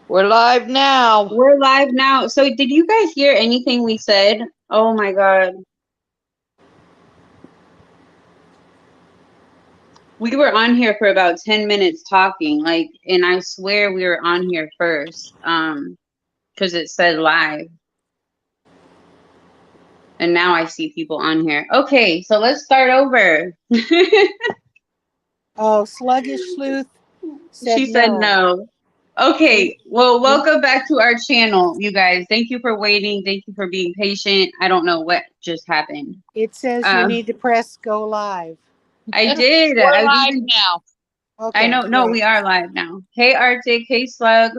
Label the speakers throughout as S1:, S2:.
S1: We're live now.
S2: We're live now. So, did you guys hear anything we said? Oh my God. We were on here for about 10 minutes talking, and I swear we were on here first, because it said live. And now I see people on here. Okay, so let's start over.
S3: Oh, Sluggish Sleuth said
S2: She said
S3: no.
S2: no. Okay, well, welcome back to our channel, you guys. Thank you for waiting. Thank you for being patient. I don't know what just happened.
S3: It says you need to press go live.
S2: I did.
S1: We're
S2: I've
S1: live
S2: even.
S1: now.
S2: I
S3: Okay.
S2: know. No,
S3: great.
S2: we are live now. Hey, Arctic. Hey, Slug.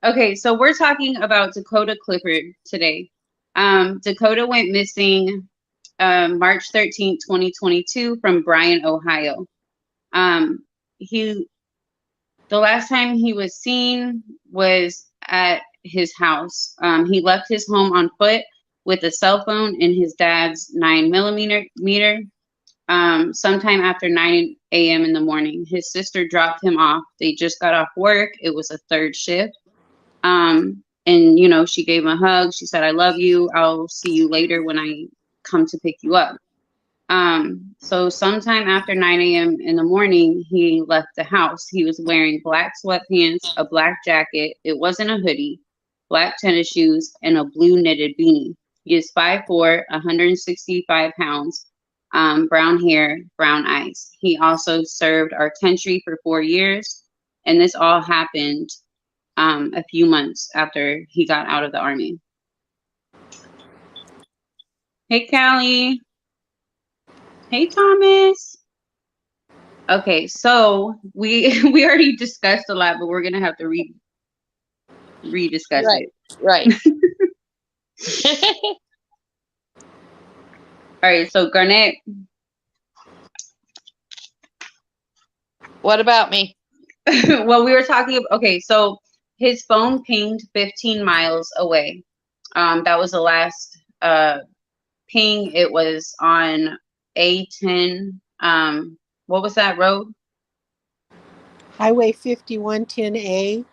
S2: Okay, so we're talking about Dakota Clifford today. Dakota went missing March 13th, 2022 from Bryan, Ohio. He The last time he was seen was at his house. He left his home on foot with a cell phone and his dad's 9mm. Sometime after 9 a.m. in the morning, his sister dropped him off. They just got off work. It was a third shift. And she gave him a hug. She said, "I love you. I'll see you later when I come to pick you up." So sometime after 9 a.m. in the morning, he left the house. He was wearing black sweatpants, a black jacket. It wasn't a hoodie, black tennis shoes, and a blue knitted beanie. He is 5'4", 165 pounds, brown hair, brown eyes. He also served our country for 4 years, and this all happened a few months after he got out of the Army. Hey, Callie. Hey, Thomas. Okay, so we we already discussed a lot, but we're gonna have to rediscuss it.
S1: Right.
S2: All right, so Garnett,
S1: What about me?
S2: well, we were talking. Okay, so his phone pinged 15 miles away. That was the last ping. It was on A10. What was that road?
S3: Highway 5110A.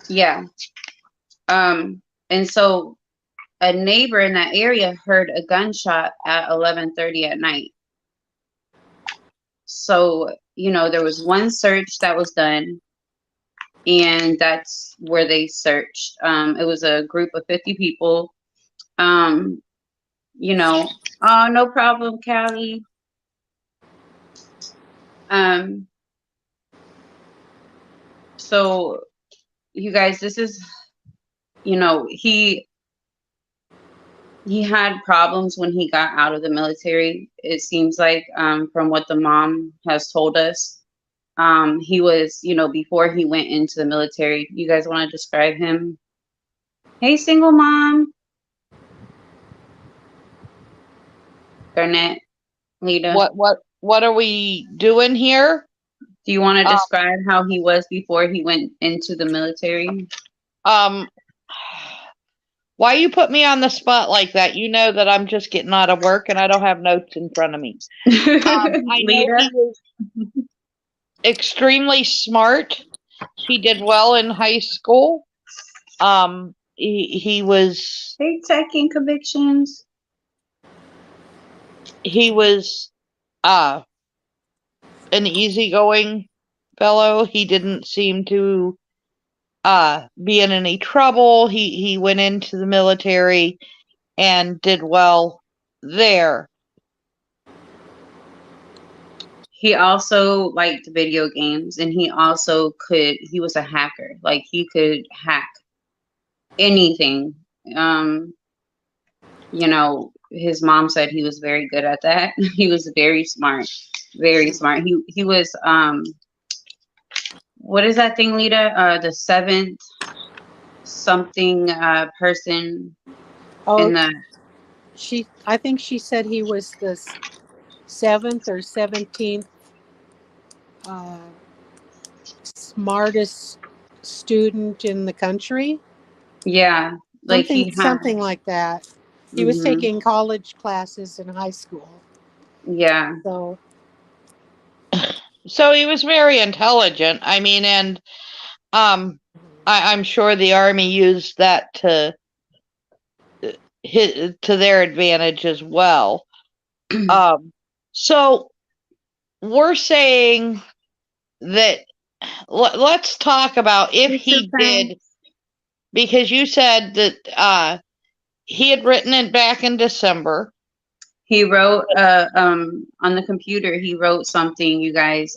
S2: Yeah. And so a neighbor in that area heard a gunshot at 11:30 at night. So, there was one search that was done, and that's where they searched. It was a group of 50 people. Oh, no problem, Callie. So you guys, this is, he had problems when he got out of the military. It seems like, from what the mom has told us, he was, before he went into the military. You guys want to describe him? Hey, single mom. Garnett, Lita.
S1: What are we doing here?
S2: Do you want to describe how he was before he went into the military?
S1: Why you put me on the spot like that? You know that I'm just getting out of work and I don't have notes in front of me. I know he was extremely smart. He did well in high school. He was.
S2: Hey, taking convictions.
S1: He was an easygoing fellow. He didn't seem to be in any trouble. He went into the military and did well there.
S2: He also liked video games, and he was a hacker. Like, he could hack anything. His mom said he was very good at that. He was very smart. Very smart. He was what is that thing, Lita? The seventh something person in the.
S3: I think she said he was the 7th or 17th smartest student in the country.
S2: Yeah, like
S3: something like that. He was taking college classes in high school.
S2: Yeah.
S1: So he was very intelligent. I mean, and I'm sure the Army used that to their advantage as well. So we're saying that let's talk about if he did, because you said that he had written it back in December.
S2: He wrote on the computer, he wrote something, you guys.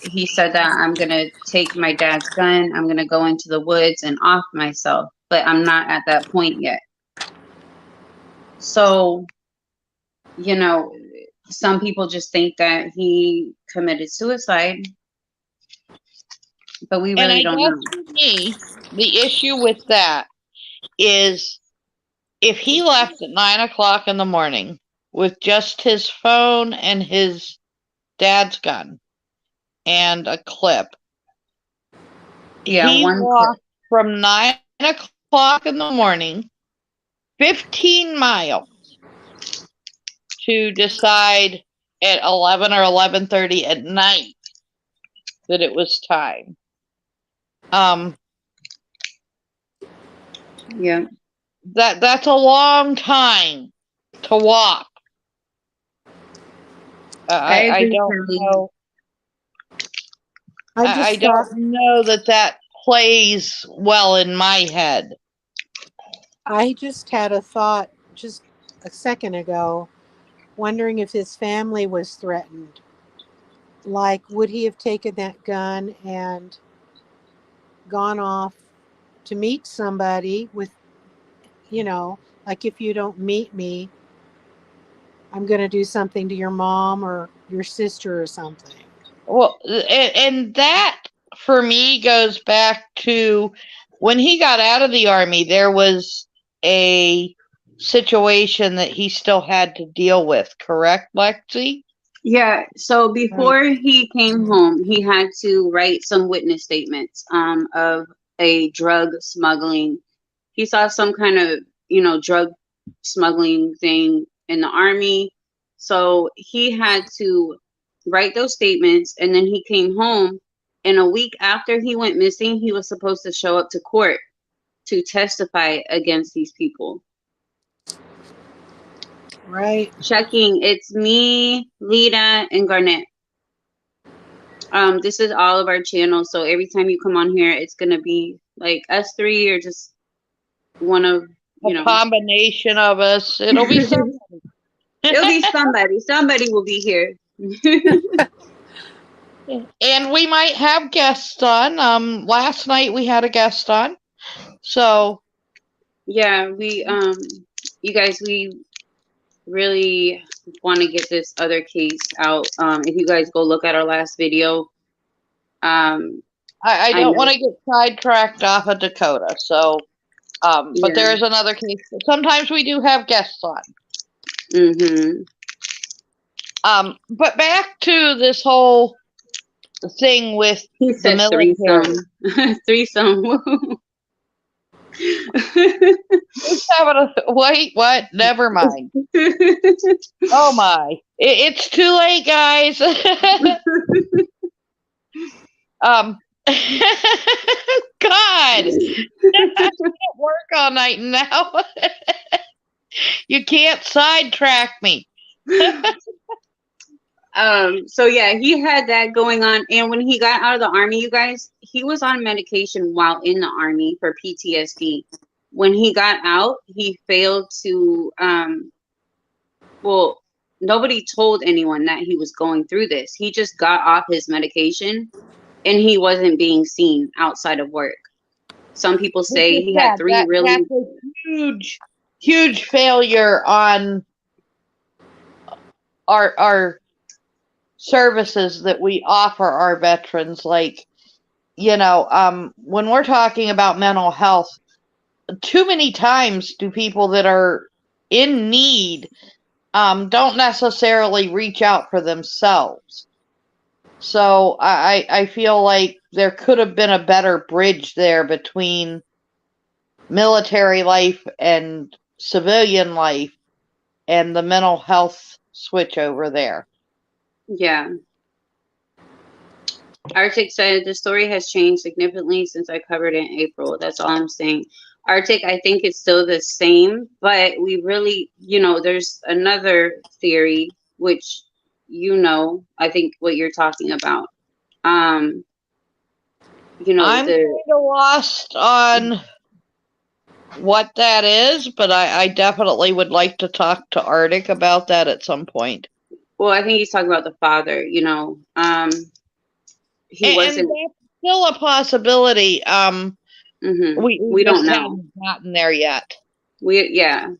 S2: He said that I'm gonna take my dad's gun, I'm gonna go into the woods and off myself, but I'm not at that point yet. So, you know, some people just think that he committed suicide, but we really don't know.
S1: For me, the issue with that is if he left at 9 o'clock in the morning with just his phone and his dad's gun and a clip,
S2: Yeah,
S1: he
S2: one
S1: walked from 9 o'clock in the morning, 15 miles, to decide at 11 or 11:30 at night that it was time.
S2: Yeah.
S1: That's a long time to walk. I don't know. I don't know that plays well in my head.
S3: I just had a thought just a second ago, wondering if his family was threatened. Like, would he have taken that gun and gone off to meet somebody with, like, if you don't meet me, I'm going to do something to your mom or your sister or something.
S1: Well, and that for me goes back to when he got out of the Army, there was a situation that he still had to deal with, correct, Lexi?
S2: Yeah, so before he came home, he had to write some witness statements of a drug smuggling. He saw some kind of, drug smuggling thing in the Army. So he had to write those statements, and then he came home, and a week after he went missing, he was supposed to show up to court to testify against these people.
S3: Right.
S2: Checking, it's me, Lita, and Garnett. This is all of our channels, so every time you come on here, it's gonna be like us three or just one of
S1: a combination of us. It'll be somebody.
S2: It'll be somebody. Somebody will be here.
S1: And we might have guests on. Last night we had a guest on. So
S2: yeah, we you guys, we really want to get this other case out. If you guys go look at our last video,
S1: I don't want to get sidetracked off of Dakota. So but there is another case. Sometimes we do have guests on. But back to this whole thing with the military.
S2: Threesome.
S1: Wait, what? Never mind. Oh my. It's too late, guys. God. I can't work all night now. You can't sidetrack me.
S2: So yeah, he had that going on, and when he got out of the Army, you guys, he was on medication while in the Army for PTSD. When he got out, he failed to well, nobody told anyone that he was going through this. He just got off his medication and he wasn't being seen outside of work. Some people say he had that's
S1: a huge failure on our services that we offer our veterans. Like, when we're talking about mental health, too many times do people that are in need don't necessarily reach out for themselves. So I feel like there could have been a better bridge there between military life and civilian life and the mental health switch over there.
S2: Yeah. Arctic said the story has changed significantly since I covered it in April. That's all I'm saying. Arctic, I think it's still the same, but we really, there's another theory, which, I think what you're talking about. Um,
S1: I'm
S2: the
S1: kind of lost on what that is, but I definitely would like to talk to Arctic about that at some point.
S2: well, I think he's talking about the father. He
S1: And
S2: wasn't.
S1: that's still a possibility. We
S2: We don't
S1: just
S2: know.
S1: haven't gotten there yet.
S2: Yeah.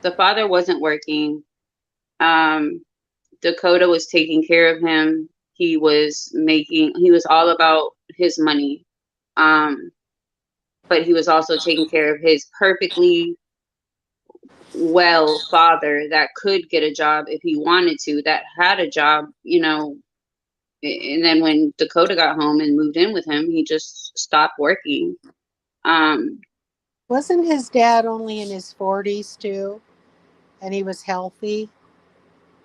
S2: The father wasn't working. Dakota was taking care of him. He was all about his money. But he was also taking care of his perfectly well father that could get a job if he wanted to, that had a job, and then when Dakota got home and moved in with him, he just stopped working.
S3: Wasn't his dad only in his 40s too? And he was healthy?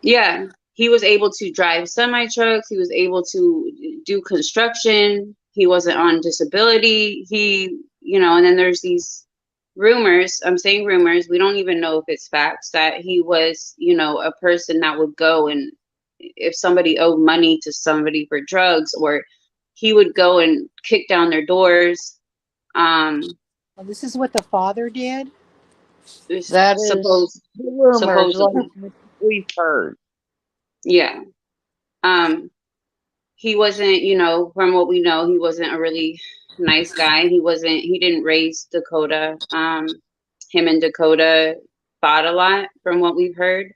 S2: Yeah, he was able to drive semi trucks. He was able to do construction. He wasn't on disability. And then there's these rumors. I'm saying rumors. We don't even know if it's facts that he was, a person that would go, and if somebody owed money to somebody for drugs, or he would go and kick down their doors.
S3: Well, this is what the father did?
S1: That is the rumors
S2: Supposedly.
S1: like we've heard.
S2: Yeah. He wasn't, from what we know, he wasn't a really nice guy. He didn't raise Dakota. Him and Dakota fought a lot from what we've heard.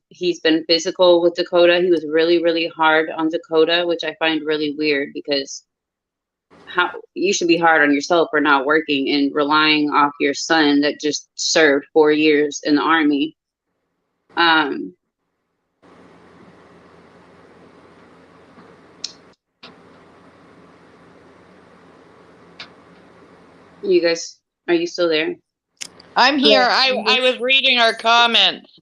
S2: He's been physical with Dakota. He was really, really hard on Dakota, which I find really weird, because how you should be hard on yourself for not working and relying off your son that just served 4 years in the army. You guys, are you still there?
S1: I'm here.
S3: Yes,
S1: I was reading our comments.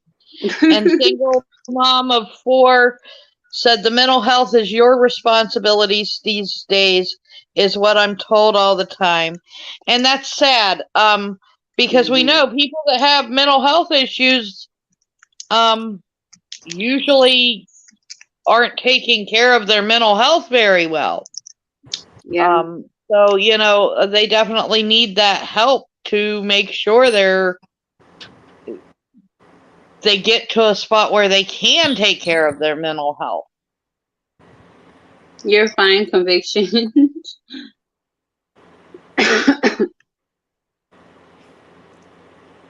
S1: And single mom of 4 said the mental health is your responsibilities these days, is what I'm told all the time. And that's sad. Because we know people that have mental health issues usually aren't taking care of their mental health very well.
S2: Yeah.
S1: So, they definitely need that help to make sure they get to a spot where they can take care of their mental health.
S2: You're fine, conviction.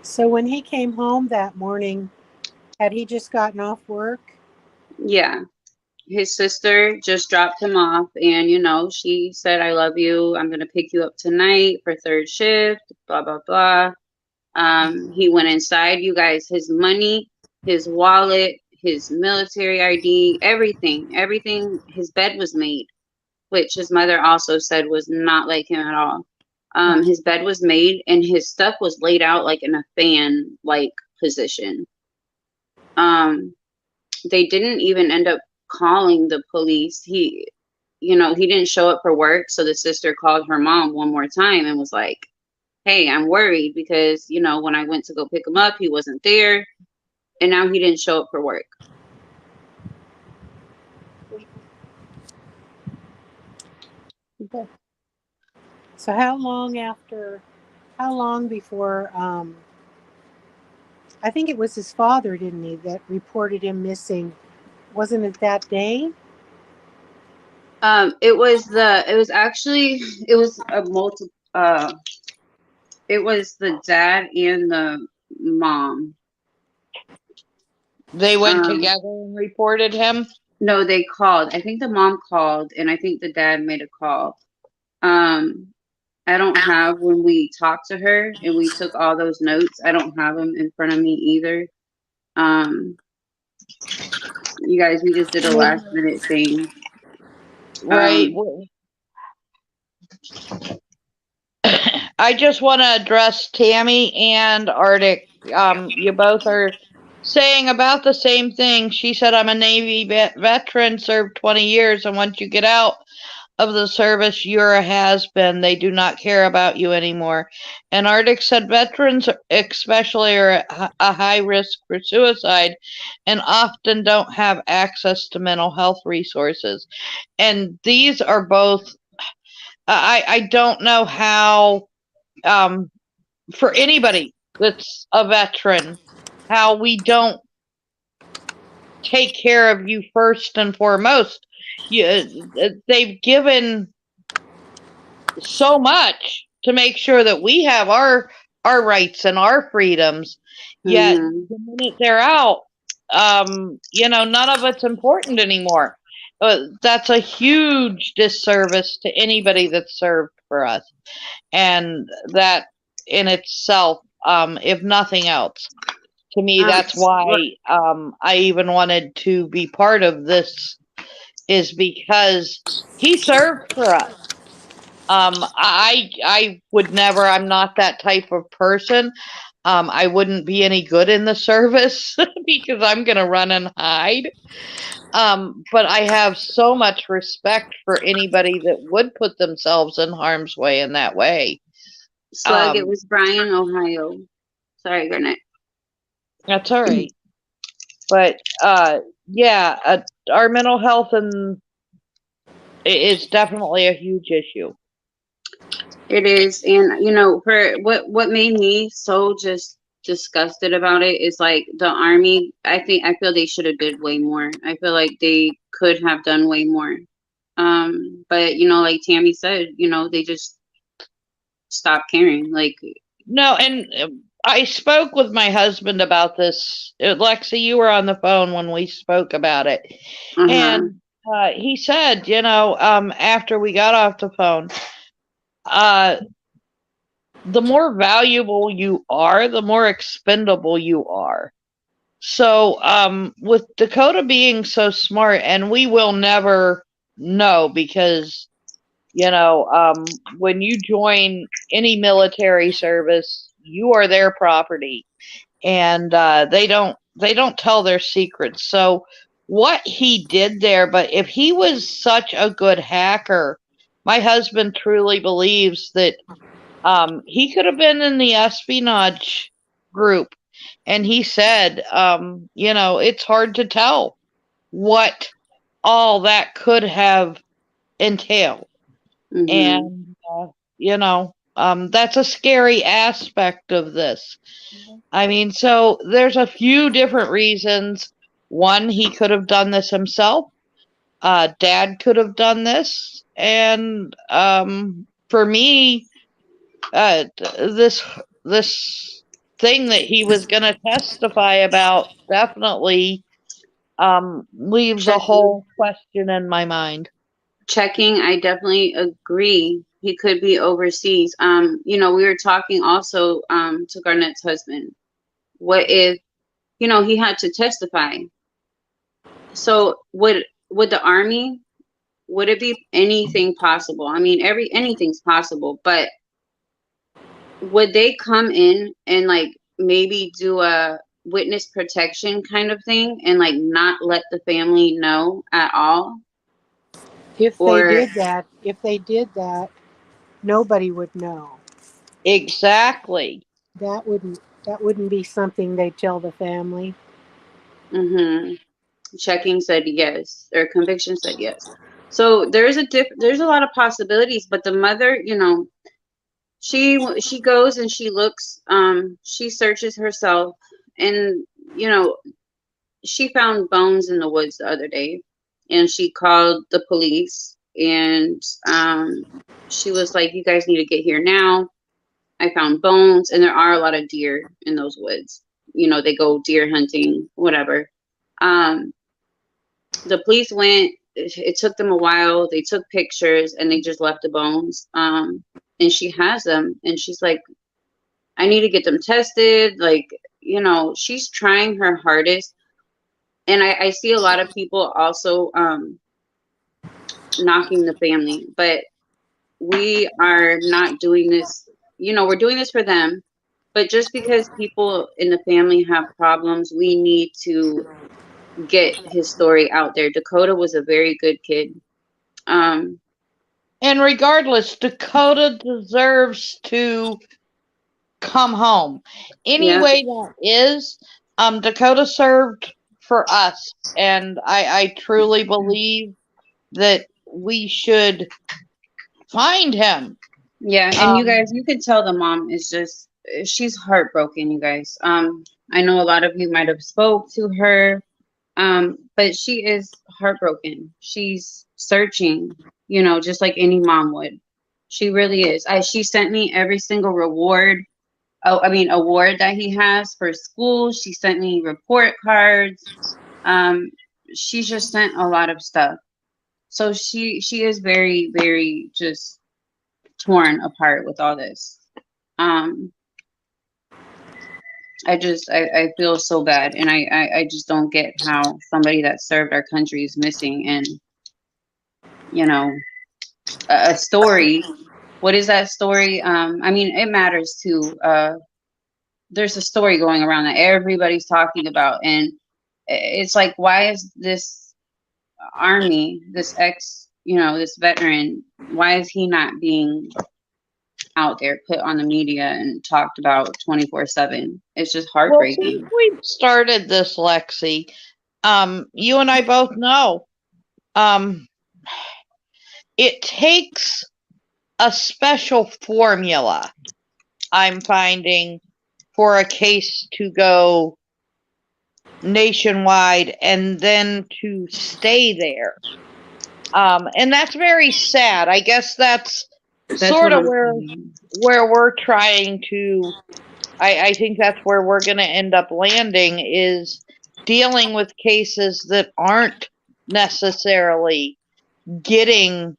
S3: So when he came home that morning, had he just gotten off work?
S2: Yeah. His sister just dropped him off, and she said, "I love you. I'm gonna pick you up tonight for third shift, blah blah blah." He went inside, you guys, his money, his wallet, his military ID, everything. His bed was made, which his mother also said was not like him at all. His bed was made, and his stuff was laid out like in a fan like position. They didn't even end up calling the police. He didn't show up for work, so the sister called her mom one more time and was like, "Hey, I'm worried because, when I went to go pick him up, he wasn't there, and now he didn't show up for work."
S3: So how long before, I think it was his father, didn't he, that reported him missing? Wasn't it that day?
S2: It was a it was the dad and the mom.
S1: They went together and reported him?
S2: No, they called. I think the mom called, and I think the dad made a call. I don't have, when we talked to her and we took all those notes, I don't have them in front of me either. You guys, we just did a last minute thing.
S1: Right. I just want to address Tammy and Arctic. You both are saying about the same thing. She said, I'm a Navy veteran, served 20 years, and once you get out of the service, you're a has-been. They do not care about you anymore. And Arctic said veterans especially are at a high risk for suicide and often don't have access to mental health resources. And these are both, I don't know how, for anybody that's a veteran, how we don't take care of you first and foremost. They've given so much to make sure that we have our rights and our freedoms. Yet the minute they're out, none of it's important anymore. That's a huge disservice to anybody that served for us, and that in itself, if nothing else, to me, that's why I even wanted to be part of this, is because he served for us. I would never. I'm not that type of person. I wouldn't be any good in the service because I'm gonna run and hide. But I have so much respect for anybody that would put themselves in harm's way in that way.
S2: Slug, it was Bryan, Ohio. Sorry, good night.
S1: That's all right. But yeah, our mental health and is definitely a huge issue.
S2: It is, and for what made me so just disgusted about it is like the Army. I feel they should have did way more. I feel like they could have done way more. But like Tammy said, they just stopped caring. Like,
S1: no, and I spoke with my husband about this. Lexi, you were on the phone when we spoke about it, and he said, after we got off the phone, the more valuable you are, the more expendable you are. So, with Dakota being so smart, and we will never know because, when you join any military service, you are their property, and they don't tell their secrets. So, what he did there, but if he was such a good hacker, my husband truly believes that he could have been in the espionage group. And he said, it's hard to tell what all that could have entailed. And, that's a scary aspect of this. I mean, so there's a few different reasons. One, he could have done this himself. Dad could have done this. And for me, this thing that he was going to testify about definitely leaves a whole question in my mind.
S2: Checking, I definitely agree. He could be overseas. We were talking also to Garnett's husband. What if, he had to testify? So would the Army, would it be anything possible? I mean, anything's possible, but would they come in and like maybe do a witness protection kind of thing and like not let the family know at all?
S3: If they did that, nobody would know.
S1: Exactly.
S3: That wouldn't be something they'd tell the family.
S2: Checking said yes, or conviction said yes. So there's a lot of possibilities, but the mother, she goes and she looks, she searches herself, and she found bones in the woods the other day, and she called the police, and she was like, you guys need to get here now. I found bones, and there are a lot of deer in those woods. They go deer hunting, whatever. The police went. It took them a while. They took pictures, and they just left the bones. And she has them, and she's like, I need to get them tested. Like, she's trying her hardest. And I see a lot of people also knocking the family, but we are not doing this, we're doing this for them, but just because people in the family have problems, we need to get his story out there. Dakota was a very good kid. Um,
S1: And regardless, Dakota deserves to come home. Any
S2: yeah,
S1: way that is, Dakota served for us, and I truly believe that we should find him.
S2: yeah, and you
S1: Um,
S2: guys, you could tell the mom is just she's heartbroken, you guys. I know a lot of you might have spoke to her, but she is heartbroken. She's searching, just like any mom would. She really is. She sent me every single award that he has for school. She sent me report cards. Um, she's just sent a lot of stuff. So she is very, very just torn apart with all this. Um, I feel so bad, and I just don't get how somebody that served our country is missing, and you know a story. What is that story? I mean, it matters too. There's a story going around that everybody's talking about, and it's like, why is this army, this veteran, why is he not being out there, put on the media and talked about 24/7? It's just
S1: well, since
S2: heartbreaking.
S1: we've started this, Lexi, you and I both know, um, it takes a special formula, I'm finding, for a case to go nationwide and then to stay there. And that's very sad. I guess that's
S2: That's
S1: sort
S2: what
S1: of
S2: I'm saying.
S1: where we're trying to. I think that's where we're going to end up landing, is dealing with cases that aren't necessarily getting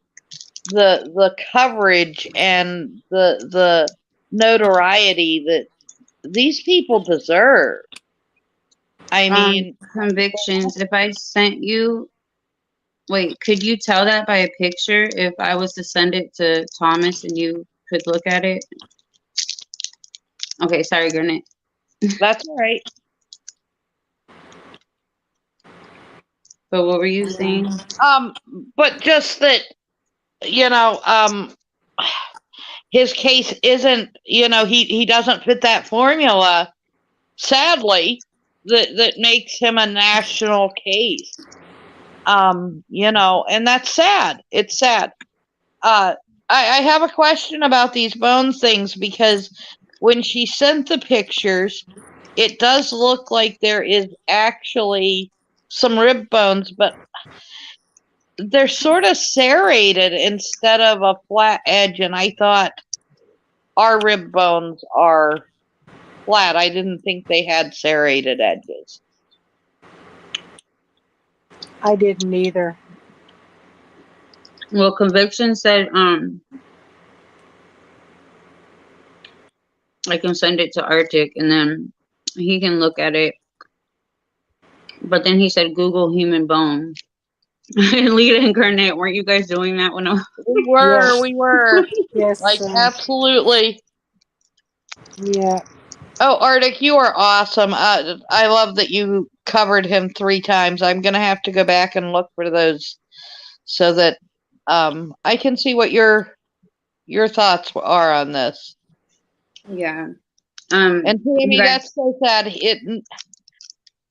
S1: the coverage and the notoriety that these people deserve. I mean,
S2: Convictions. If I sent you, wait, could you tell that by a picture? If I was to send it to Thomas and you could look at it? Okay, sorry, Garnett.
S1: that's all right.
S2: But what were you saying?
S1: Um, but just that, you know, his case isn't, he doesn't fit that formula, sadly, that makes him a national case. And that's sad. It's sad. I have a question about these bones things, because when she sent the pictures, it does look like there is actually some rib bones, but they're sort of serrated instead of a flat edge, and I thought our rib bones are flat. I didn't think they had serrated edges.
S3: I didn't either.
S2: Well, conviction said, I can send it to Arctic and then he can look at it. But then he said, Google human bone. Lita and Garnett, weren't you guys doing that when I
S1: We were,
S3: Yes.
S1: we were.
S3: Yes.
S1: Like, absolutely.
S3: Yeah.
S1: Oh, Arctic, you are awesome. I love that you covered him 3 times. I'm going to have to go back and look for those so that I can see what your thoughts are on this.
S2: Yeah.
S1: And
S2: You
S1: Tammy,
S2: guys,
S1: that's so sad.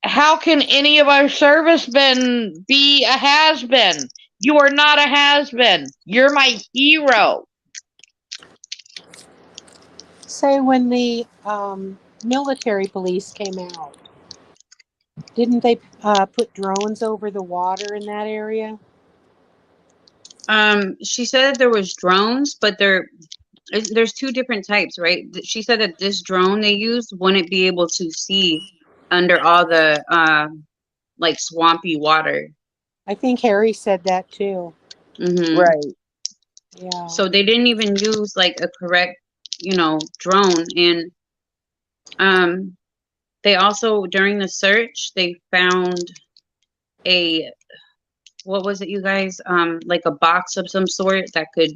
S1: How can any of our servicemen be a has-been? You are not a has-been. You're my hero.
S3: Say, when the military police came out, didn't they put drones over the water in that area?
S2: she said that there was drones, but there's 2 different types, right? She said that this drone they used wouldn't be able to see under all the like swampy water.
S3: I think Harry said that too.
S1: Right.
S3: Yeah.
S2: So they didn't even use like a correct, drone. And they also, during the search, they found what was it, you guys? Like a box of some sort that could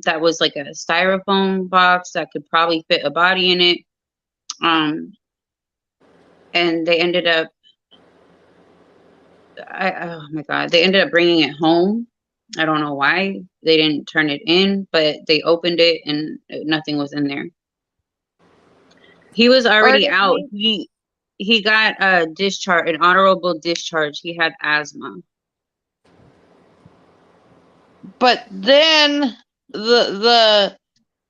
S2: that was like a styrofoam box that could probably fit a body in it. And they ended up, oh my God, they ended up bringing it home. I don't know why they didn't turn it in, but they opened it and nothing was in there. He was already
S1: Arctic
S2: out.
S1: meat.
S2: He got a discharge, an honorable discharge. He had asthma.
S1: But then the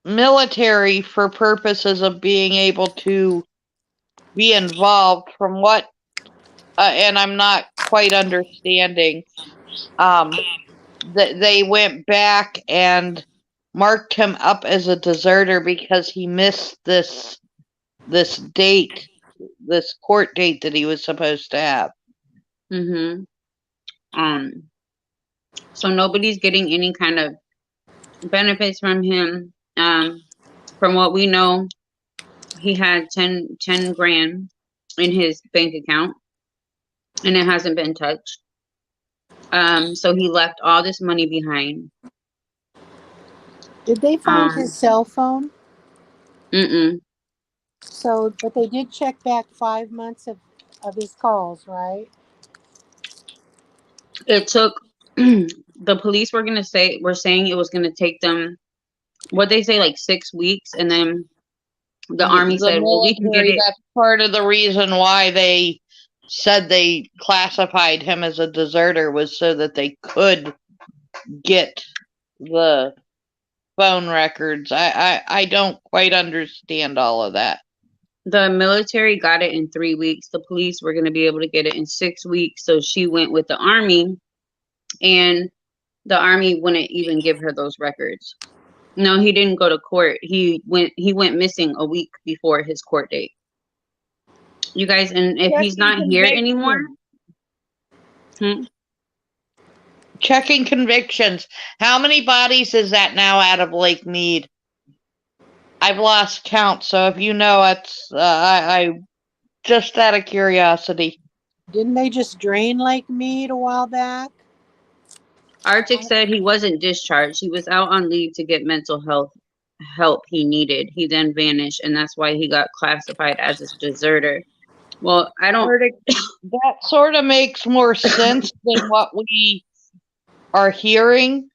S1: military, for purposes of being able to be involved, from what and I'm not quite understanding, that they went back and marked him up as a deserter because he missed this date, this court date that he was supposed to have.
S2: Mm-hmm. So nobody's getting any kind of benefits from him. From what we know, he had 10 grand in his bank account and it hasn't been touched. So he left all this money behind.
S3: Did they find his cell phone?
S2: Mm-mm.
S3: So, but they did check back 5 months of his calls, right?
S2: It took the police were saying it was gonna take them, what they say, like 6 weeks, and then the army
S1: The
S2: said, well, we can get
S1: military,
S2: it.
S1: that's part of the reason why they said they classified him as a deserter, was so that they could get the phone records. I don't quite understand all of that.
S2: The military got it in 3 weeks. The police were going to be able to get it in 6 weeks. So she went with the army, and the army wouldn't even give her those records. No, he didn't go to court. He went missing a week before his court date. You guys, and if he's not here anymore,
S1: Checking convictions. How many bodies is that now out of Lake Mead? I've lost count, so if you know, it's I just out of curiosity.
S3: Didn't they just drain Lake Mead a while back?
S2: Arctic said he wasn't discharged. He was out on leave to get mental health help he needed. He then vanished, and that's why he got classified as a deserter. Well, I don't.
S1: Arctic, that sort of makes more sense than what we are hearing.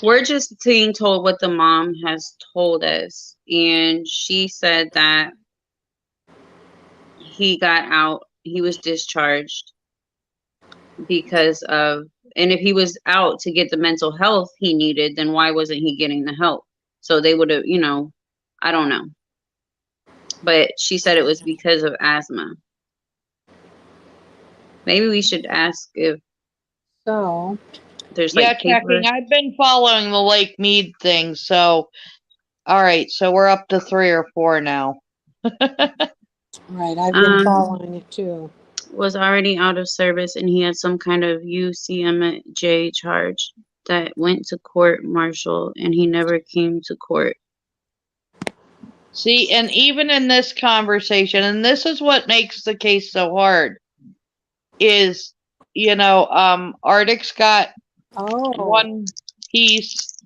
S2: We're just being told what the mom has told us, and she said that he got out, he was discharged because of, and if he was out to get the mental health he needed, then why wasn't he getting the help? So they would have, I don't know. But she said it was because of asthma. Maybe we should ask if there's like
S1: checking. I've been following the Lake Mead thing, so all right, so we're up to 3 or 4 now.
S3: Right, I've been following it too.
S2: Was already out of service, and he had some kind of UCMJ charge that went to court martial, and he never came to court.
S1: See, and even in this conversation, and this is what makes the case so hard, is, Arctic's got one piece,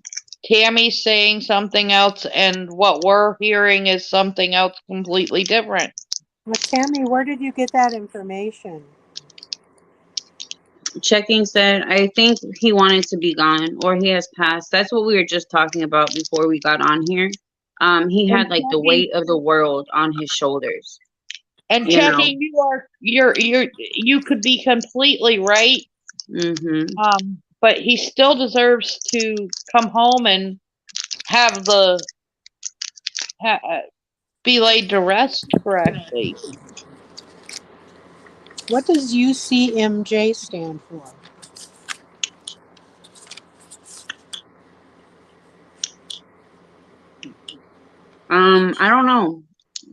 S1: Tammy's saying something else, and what we're hearing is something else completely different.
S3: Well, Tammy, where did you get that information?
S2: Checking said, I think he wanted to be gone, or he has passed. That's what we were just talking about before we got on here. He had like the weight of the world on his shoulders.
S1: And checking, you could be completely right.
S2: Mm-hmm.
S1: But he still deserves to come home and have be laid to rest correctly.
S3: What does UCMJ stand for?
S2: I don't know.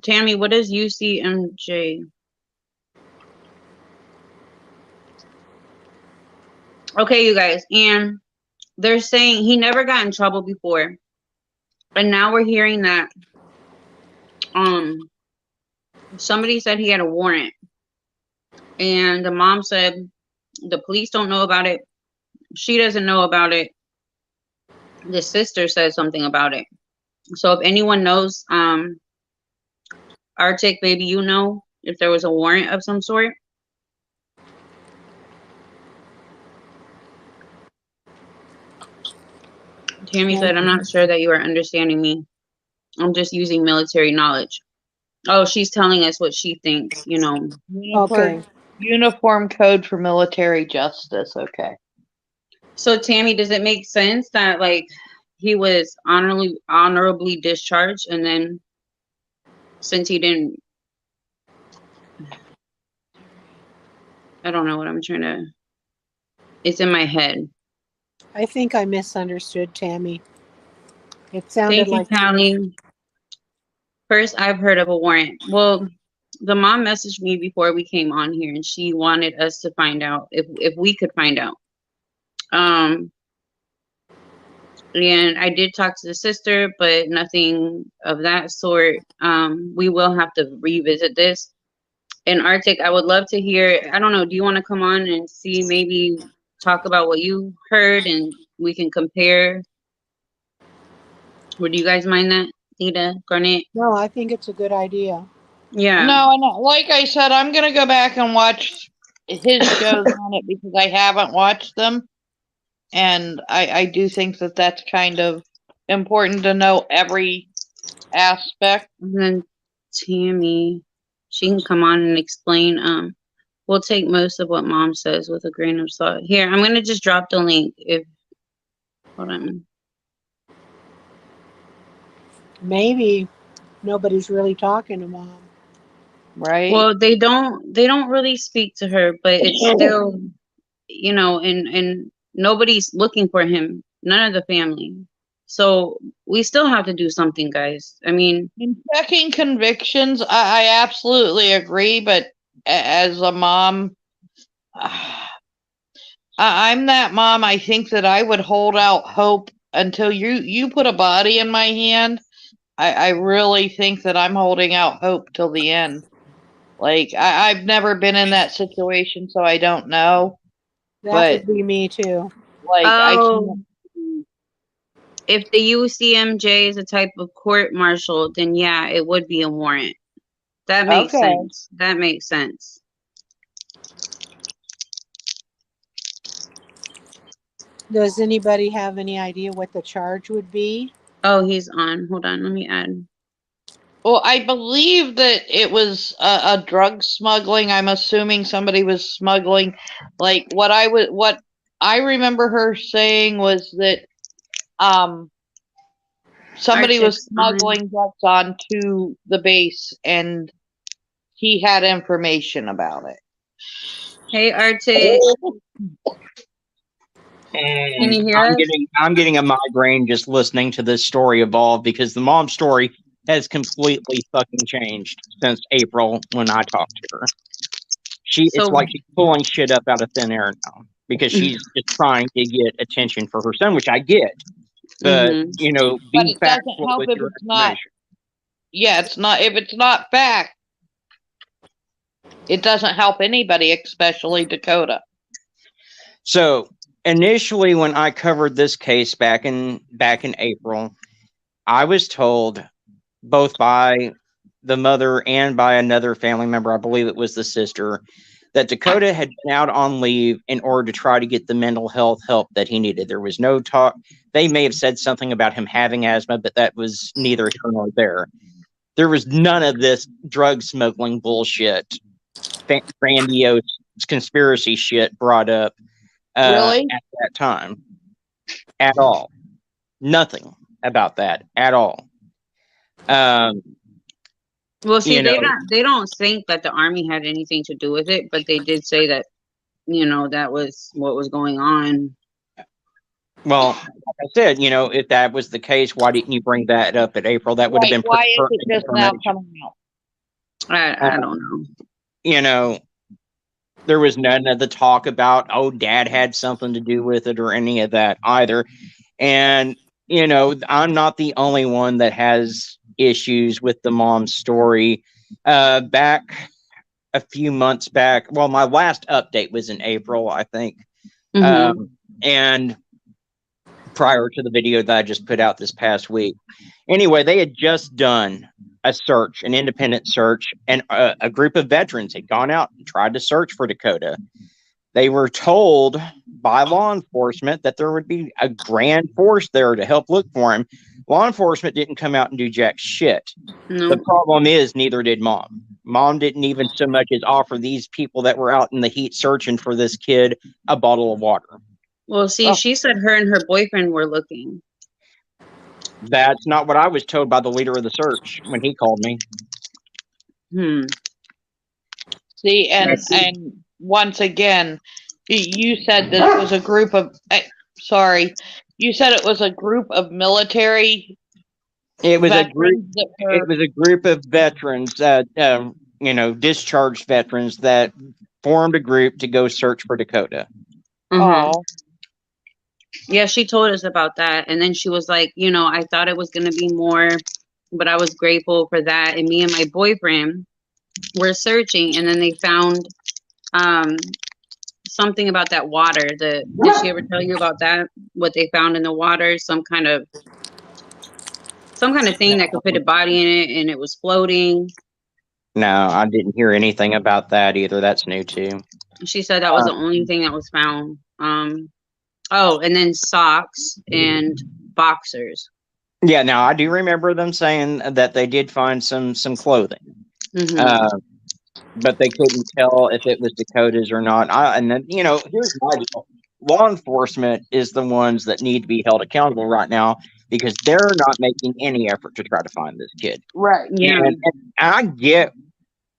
S2: Tammy, what is UCMJ? Okay, you guys, and they're saying he never got in trouble before, and now we're hearing that somebody said he had a warrant, and the mom said the police don't know about it, she doesn't know about it. The sister said something about it. So if anyone knows, Arctic, maybe you know if there was a warrant of some sort. Tammy said, I'm not sure that you are understanding me. I'm just using military knowledge. Oh, she's telling us what she thinks, you know.
S3: Okay.
S1: Uniform code for military justice. Okay.
S2: So Tammy, does it make sense that like he was honorably discharged, and then since he didn't, I don't know what I'm trying to, it's in my head.
S3: I think I misunderstood Tammy. It sounded
S2: Thank you,
S3: like
S2: Callie. First, I've heard of a warrant. Well, the mom messaged me before we came on here, and she wanted us to find out if we could find out. And I did talk to the sister, but nothing of that sort. We will have to revisit this. And Arctic, I would love to hear. I don't know. Do you want to come on and see, maybe talk about what you heard, and we can compare? Would you guys mind that, Nita, Garnett?
S3: no, I think it's a good idea.
S2: Yeah.
S1: No, like I said, I'm gonna go back and watch his shows on it because I haven't watched them, and I do think that that's kind of important to know every aspect.
S2: And then Tammy, she can come on and explain. We'll take most of what mom says with a grain of salt. Here, I'm gonna just drop the link. If hold on.
S3: Maybe nobody's really talking to mom.
S1: Right?
S2: Well, they don't really speak to her, but it's still, you know, and nobody's looking for him. None of the family. So we still have to do something, guys. I mean,
S1: In checking convictions, I absolutely agree, but as a mom, I'm that mom. I think that I would hold out hope until you put a body in my hand. I really think that I'm holding out hope till the end. Like I've never been in that situation, so I don't know.
S3: That
S1: But
S3: would be me too.
S1: like I
S2: oh,
S1: can't.
S2: if the UCMJ is a type of court martial, then yeah, it would be a warrant. That makes
S1: Okay.
S2: sense. That makes sense.
S3: Does anybody have any idea what the charge would be?
S2: Oh, he's on. Hold on, let me add.
S1: Well, I believe that it was a drug smuggling. I'm assuming somebody was smuggling. Like what I remember her saying was that somebody was
S2: Arctic's on.
S1: smuggling drugs onto the base, and he had information about it.
S2: Hey, Arctic. Can you
S4: And
S2: hear us?
S4: I'm getting a migraine just listening to this story evolve because the mom story has completely fucking changed since April when I talked to her. It's
S2: So,
S4: like she's pulling shit up out of thin air now because she's just trying to get attention for her son, which I get. But
S2: mhm.
S4: you know,
S1: But
S4: be
S1: it doesn't
S4: factual
S1: help
S4: with
S1: if
S4: your
S1: it's not.
S4: information.
S1: Yeah, it's not. If it's not fact, it doesn't help anybody, especially Dakota.
S4: So initially, when I covered this case back in April, I was told both by the mother and by another family member, I believe it was the sister, that Dakota had been out on leave in order to try to get the mental health help that he needed. There was no talk. They may have said something about him having asthma, but that was neither here nor there. There was none of this drug smuggling bullshit, grandiose conspiracy shit brought up
S1: Really?
S4: at that time at all. Nothing about that at all.
S2: Well, see,
S4: You know,
S2: they don't think that the army had anything to do with it, but they did say that, you know, that was what was going on.
S4: well, like I said, you know, if that was the case, why didn't you bring that up in April? That would have
S1: Right.
S4: been
S1: Why
S4: pretty
S1: is it
S4: pertinent
S1: just now
S4: information.
S1: coming out?
S2: I don't know.
S4: You know, there was none of the talk about, oh, dad had something to do with it or any of that either. And, you know, I'm not the only one that has issues with the mom's story. Back a few months back, well, my last update was in April, I think.
S2: Mhm.
S4: and prior to the video that I just put out this past week. Anyway, they had just done a search, an independent search, and a group of veterans had gone out and tried to search for Dakota. They were told by law enforcement that there would be a grand force there to help look for him. Law enforcement didn't come out and do jack shit.
S2: No.
S4: The problem is neither did mom. Mom didn't even so much as offer these people that were out in the heat searching for this kid a bottle of water.
S2: Well, see, she said her and her boyfriend were looking.
S4: That's not what I was told by the leader of the search when he called me.
S1: See, and once again, you said that it was a group of. Sorry, you said it was a group of military.
S4: It was a group. It was a group of veterans, discharged veterans that formed a group to go search for Dakota.
S1: Oh.
S2: Yeah, she told us about that. And then she was like, I thought it was going to be more, but I was grateful for that. And me and my boyfriend were searching, and then they found something about that water. Did she ever tell you about that? What they found in the water? Some kind of thing that could fit a body in it, and it was floating.
S4: No, I didn't hear anything about that either. That's new too.
S2: She said that was the only thing that was found. And then socks and boxers.
S4: Yeah, now I do remember them saying that they did find some clothing, but they couldn't tell if it was Dakota's or not. Here's my deal: law enforcement is the ones that need to be held accountable right now because they're not making any effort to try to find this kid.
S1: Right.
S2: Yeah.
S4: And I get,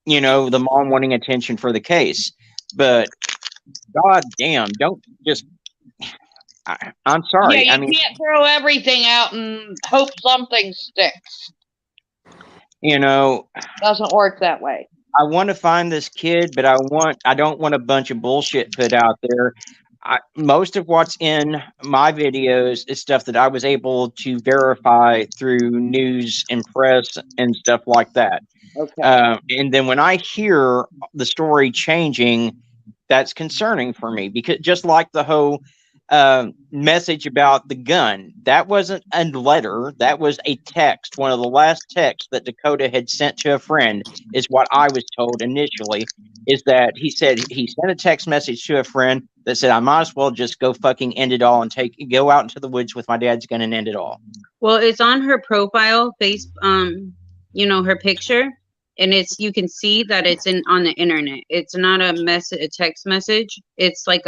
S4: the mom wanting attention for the case, but god damn, don't just. I'm sorry.
S1: Yeah, you can't throw everything out and hope something sticks. Doesn't work that way.
S4: I want to find this kid, but I don't want a bunch of bullshit put out there. Most of what's in my videos is stuff that I was able to verify through news and press and stuff like that.
S1: Okay.
S4: And then when I hear the story changing, that's concerning for me because just like the whole message about the gun, that wasn't a letter, that was a text. One of the last texts that Dakota had sent to a friend is what I was told initially, is that he said he sent a text message to a friend that said, I might as well just go fucking end it all and go out into the woods with my dad's gun and end it all.
S2: Well, it's on her profile face, her picture, and you can see that it's on the internet. It's not a text message. It's like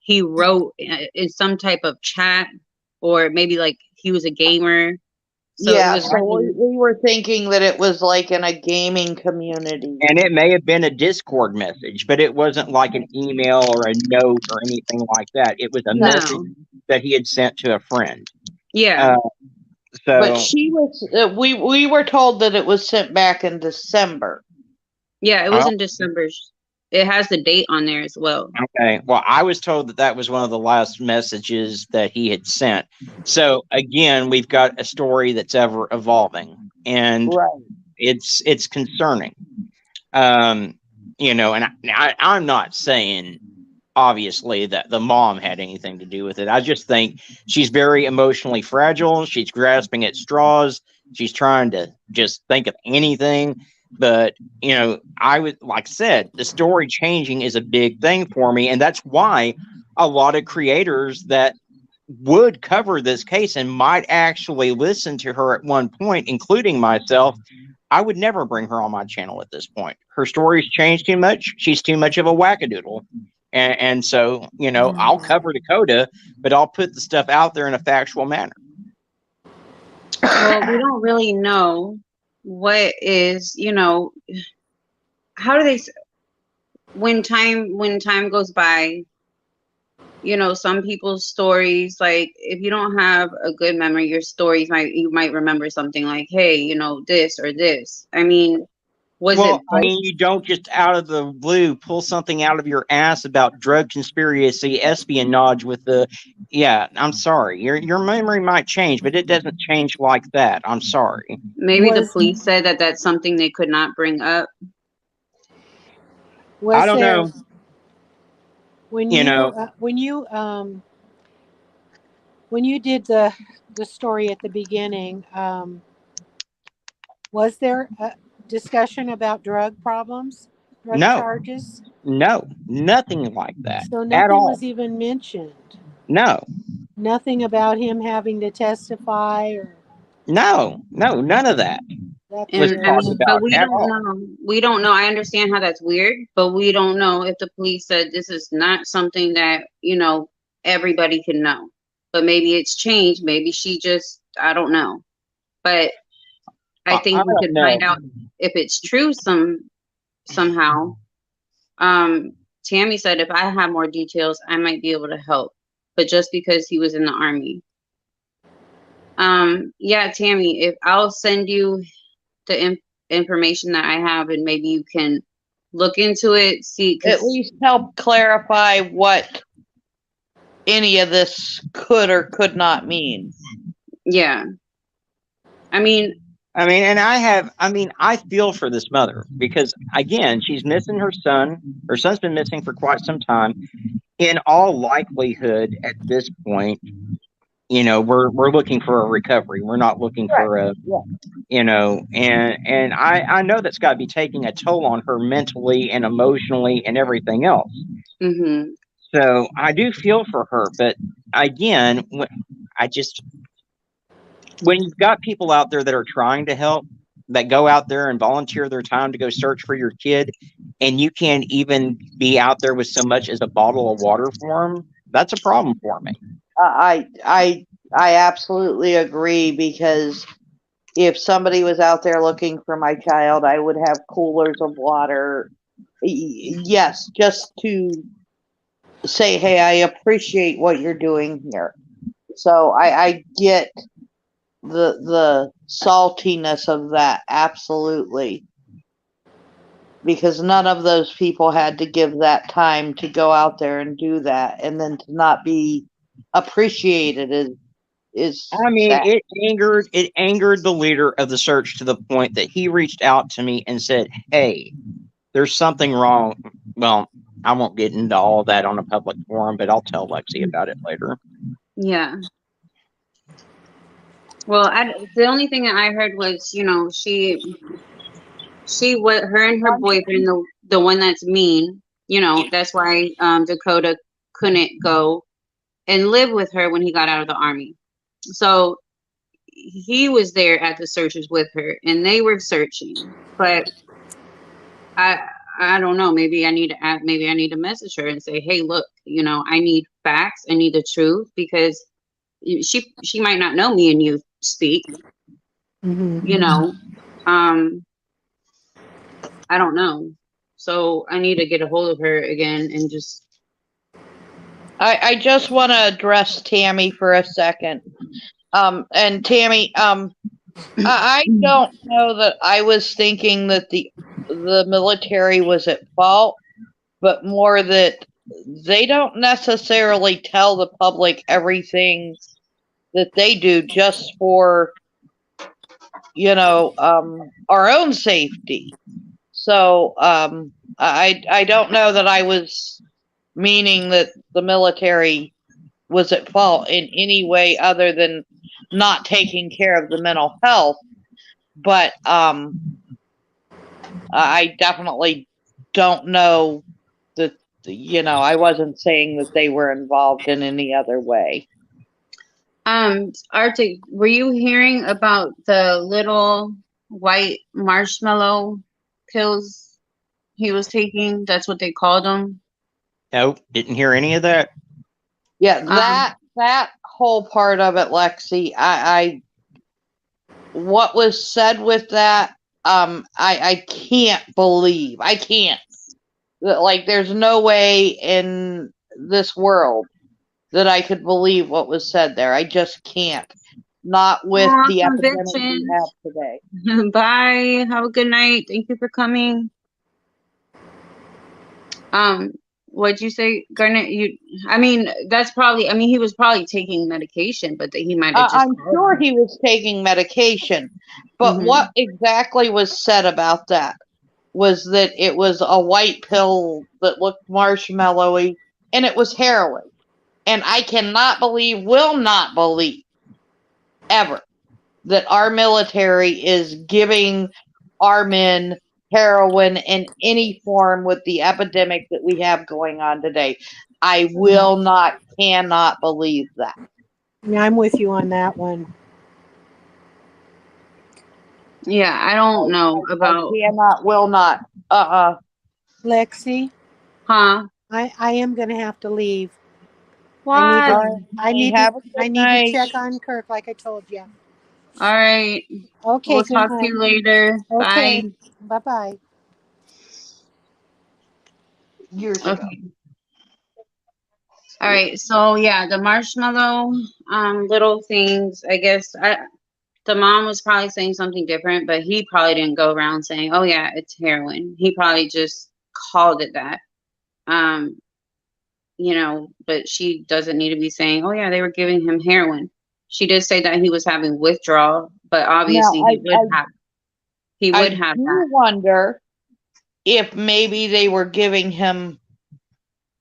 S2: he wrote in some type of chat, or maybe like he was a gamer.
S1: So yeah, we were thinking that it was like in a gaming community.
S4: And it may have been a Discord message, but it wasn't like an email or a note or anything like that. It was a message that he had sent to a friend.
S2: Yeah.
S1: But she was, we were told that it was sent back in December.
S2: Yeah, it was in December. It has the date on there as well.
S4: Okay. Well, I was told that was one of the last messages that he had sent. So again, we've got a story that's ever evolving, and it's concerning. And I'm not saying obviously that the mom had anything to do with it. I just think she's very emotionally fragile. She's grasping at straws. She's trying to just think of anything. But, I would, like I said, the story changing is a big thing for me. And that's why a lot of creators that would cover this case and might actually listen to her at one point, including myself, I would never bring her on my channel at this point. Her story's changed too much. She's too much of a wackadoodle. And so, I'll cover Dakota, but I'll put the stuff out there in a factual manner.
S2: Well, we don't really know what is, how do they, when time goes by, some people's stories, like if you don't have a good memory, your stories you might remember something like, hey, this or this. I mean,
S4: you don't just out of the blue pull something out of your ass about drug conspiracy, espionage with I'm sorry. Your memory might change, but it doesn't change like that. I'm sorry.
S2: Maybe the police said that that's something they could not bring up.
S4: I don't know.
S3: When you when you did the story at the beginning, was there a discussion about drug problems, drug
S4: No,
S3: charges?
S4: no, nothing like that
S3: So
S4: at
S3: nothing
S4: all.
S3: was even mentioned.
S4: No,
S3: Nothing about him having to testify, or
S4: no, no, none of that
S3: that's
S4: was
S2: And I
S4: talked
S3: weird.
S2: mean, but
S4: about
S2: we
S4: at
S2: don't
S4: all.
S2: know. We don't know. I understand how that's weird, but we don't know if the police said this is not something that, everybody can know. But maybe it's changed. Maybe she just, I don't know. But I
S4: I
S2: think we
S4: don't
S2: could find
S4: know.
S2: out if it's true somehow. Tammy said if I have more details, I might be able to help. But just because he was in the army. Yeah, Tammy, if I'll send you the information that I have, and maybe you can look into it, see,
S1: At
S2: because
S1: least help clarify what any of this could or could not mean.
S2: yeah, I mean,
S4: I feel for this mother because, again, she's missing her son. Her son's been missing for quite some time. In all likelihood, at this point, we're looking for a recovery. We're not looking
S1: Right.
S4: for a,
S1: Yeah.
S4: and I know that's got to be taking a toll on her mentally and emotionally and everything else.
S2: mm-hmm.
S4: So I do feel for her, but again, I just when you've got people out there that are trying to help, that go out there and volunteer their time to go search for your kid, and you can't even be out there with so much as a bottle of water for them, that's a problem for me.
S1: I absolutely agree, because if somebody was out there looking for my child, I would have coolers of water. Yes, just to say, hey, I appreciate what you're doing here. So I get the saltiness of that, absolutely. Because none of those people had to give that time to go out there and do that, and then to not be appreciated is
S4: I mean,
S1: sad.
S4: it angered the leader of the search to the point that he reached out to me and said, "Hey, there's something wrong." Well, I won't get into all of that on a public forum, but I'll tell Lexi about it later.
S2: Yeah. Well, the only thing that I heard was, what her and her boyfriend, the one that's mean, that's why Dakota couldn't go and live with her when he got out of the army. So he was there at the searches with her, and they were searching. But I I don't know. Maybe I need to maybe I need to message her and say, hey, look, I need facts. I need the truth, because she might not know me and you speak.
S3: Mm-hmm.
S2: Um, I don't know. So I need to get a hold of her again and just.
S1: I just want to address Tammy for a second. And Tammy, I don't know that I was thinking that the military was at fault, but more that they don't necessarily tell the public everything that they do just for, our own safety. So, I don't know that I was meaning that the military was at fault in any way other than not taking care of the mental health. But I definitely don't know that, I wasn't saying that they were involved in any other way.
S2: Arctic, were you hearing about the little white marshmallow pills he was taking? That's what they called them.
S4: Nope, didn't hear any of that.
S1: Yeah,
S2: Um,
S1: that whole part of it, Lexi, what was said with that, I can't believe. I can't. Like, there's no way in this world that I could believe what was said there. I just can't. Not with the epidemic we
S2: conviction.
S1: have today.
S2: Bye. Have a good night. Thank you for coming. What'd you say, Garnet? That's probably. He was probably taking medication, but that he might have just
S1: I'm
S2: called
S1: sure
S2: him.
S1: he was taking medication, but
S2: Mm-hmm.
S1: what exactly was said about that was that it was a white pill that looked marshmallowy, and it was heroin. And I cannot believe, will not believe, ever, that our military is giving our men heroin in any form with the epidemic that we have going on today. I will not, cannot believe that.
S3: Yeah, I'm with you on that one.
S2: Yeah, I don't know
S1: I
S2: about,
S1: cannot, will not.
S3: Lexi,
S2: huh?
S3: I am going to have to leave.
S2: Why?
S1: All right, have a
S3: I
S1: good
S3: need to
S1: night.
S3: check on Kirk like I told you.
S2: All right.
S3: Okay,
S2: We'll
S3: good
S2: talk to
S3: night.
S2: you later.
S3: Okay.
S2: Bye.
S3: Bye-bye.
S1: Years ago.
S2: Okay. All right. So yeah, the marshmallow, little things. I guess the mom was probably saying something different, but he probably didn't go around saying, "Oh yeah, it's heroin." He probably just called it that. Um, but she doesn't need to be saying, "Oh yeah, they were giving him heroin." She did say that he was having withdrawal, but
S1: Now,
S2: obviously he
S1: I
S2: would have
S1: do
S2: that.
S1: wonder if maybe they were giving him.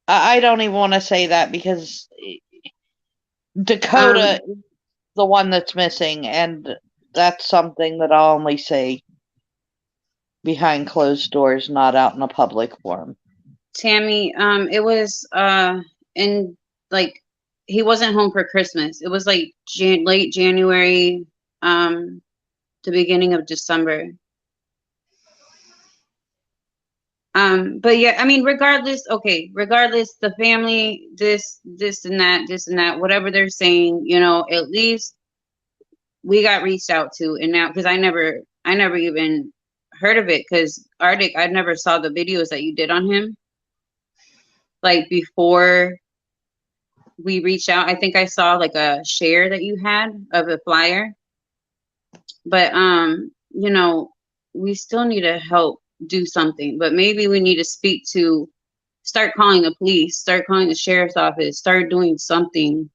S1: I don't even want to say that because Dakota is the one that's missing, and that's something that I'll only say behind closed doors, not out in a public forum.
S2: Tammy, it was in like he wasn't home for Christmas. It was like late January, the beginning of December. But yeah, I mean, regardless, the family, this and that, whatever they're saying, at least we got reached out to, and now because I never even heard of it because Arctic, I never saw the videos that you did on him, like before we reached out. I think I saw like a share that you had of a flyer, but we still need to help do something, but maybe we need to start calling the police, start calling the sheriff's office, start doing something,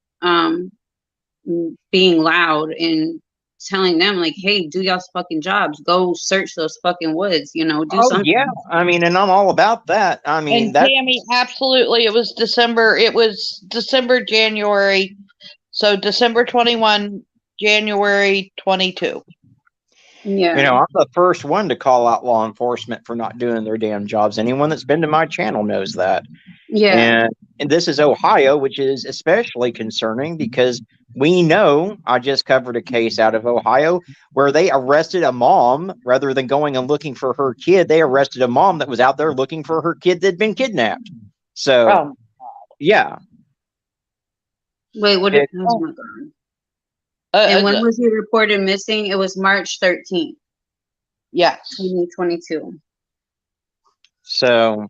S2: being loud and telling them like, hey, do y'all's fucking jobs, go search those fucking woods, do
S4: Oh
S2: something.
S4: yeah, I mean, and I'm all about that. I mean,
S1: And Tammy, absolutely, it was December. It was December, January. So December 21, January 22.
S2: Yeah.
S4: I'm the first one to call out law enforcement for not doing their damn jobs. Anyone that's been to my channel knows that.
S2: Yeah.
S4: And this is Ohio, which is especially concerning because we know I just covered a case out of Ohio where they arrested a mom rather than going and looking for her kid. They arrested a mom that was out there looking for her kid that had been kidnapped. So, yeah.
S2: Wait, what? Oh my god. And when was he reported missing? It was March 13th.
S1: Yes.
S2: 2022.
S4: So,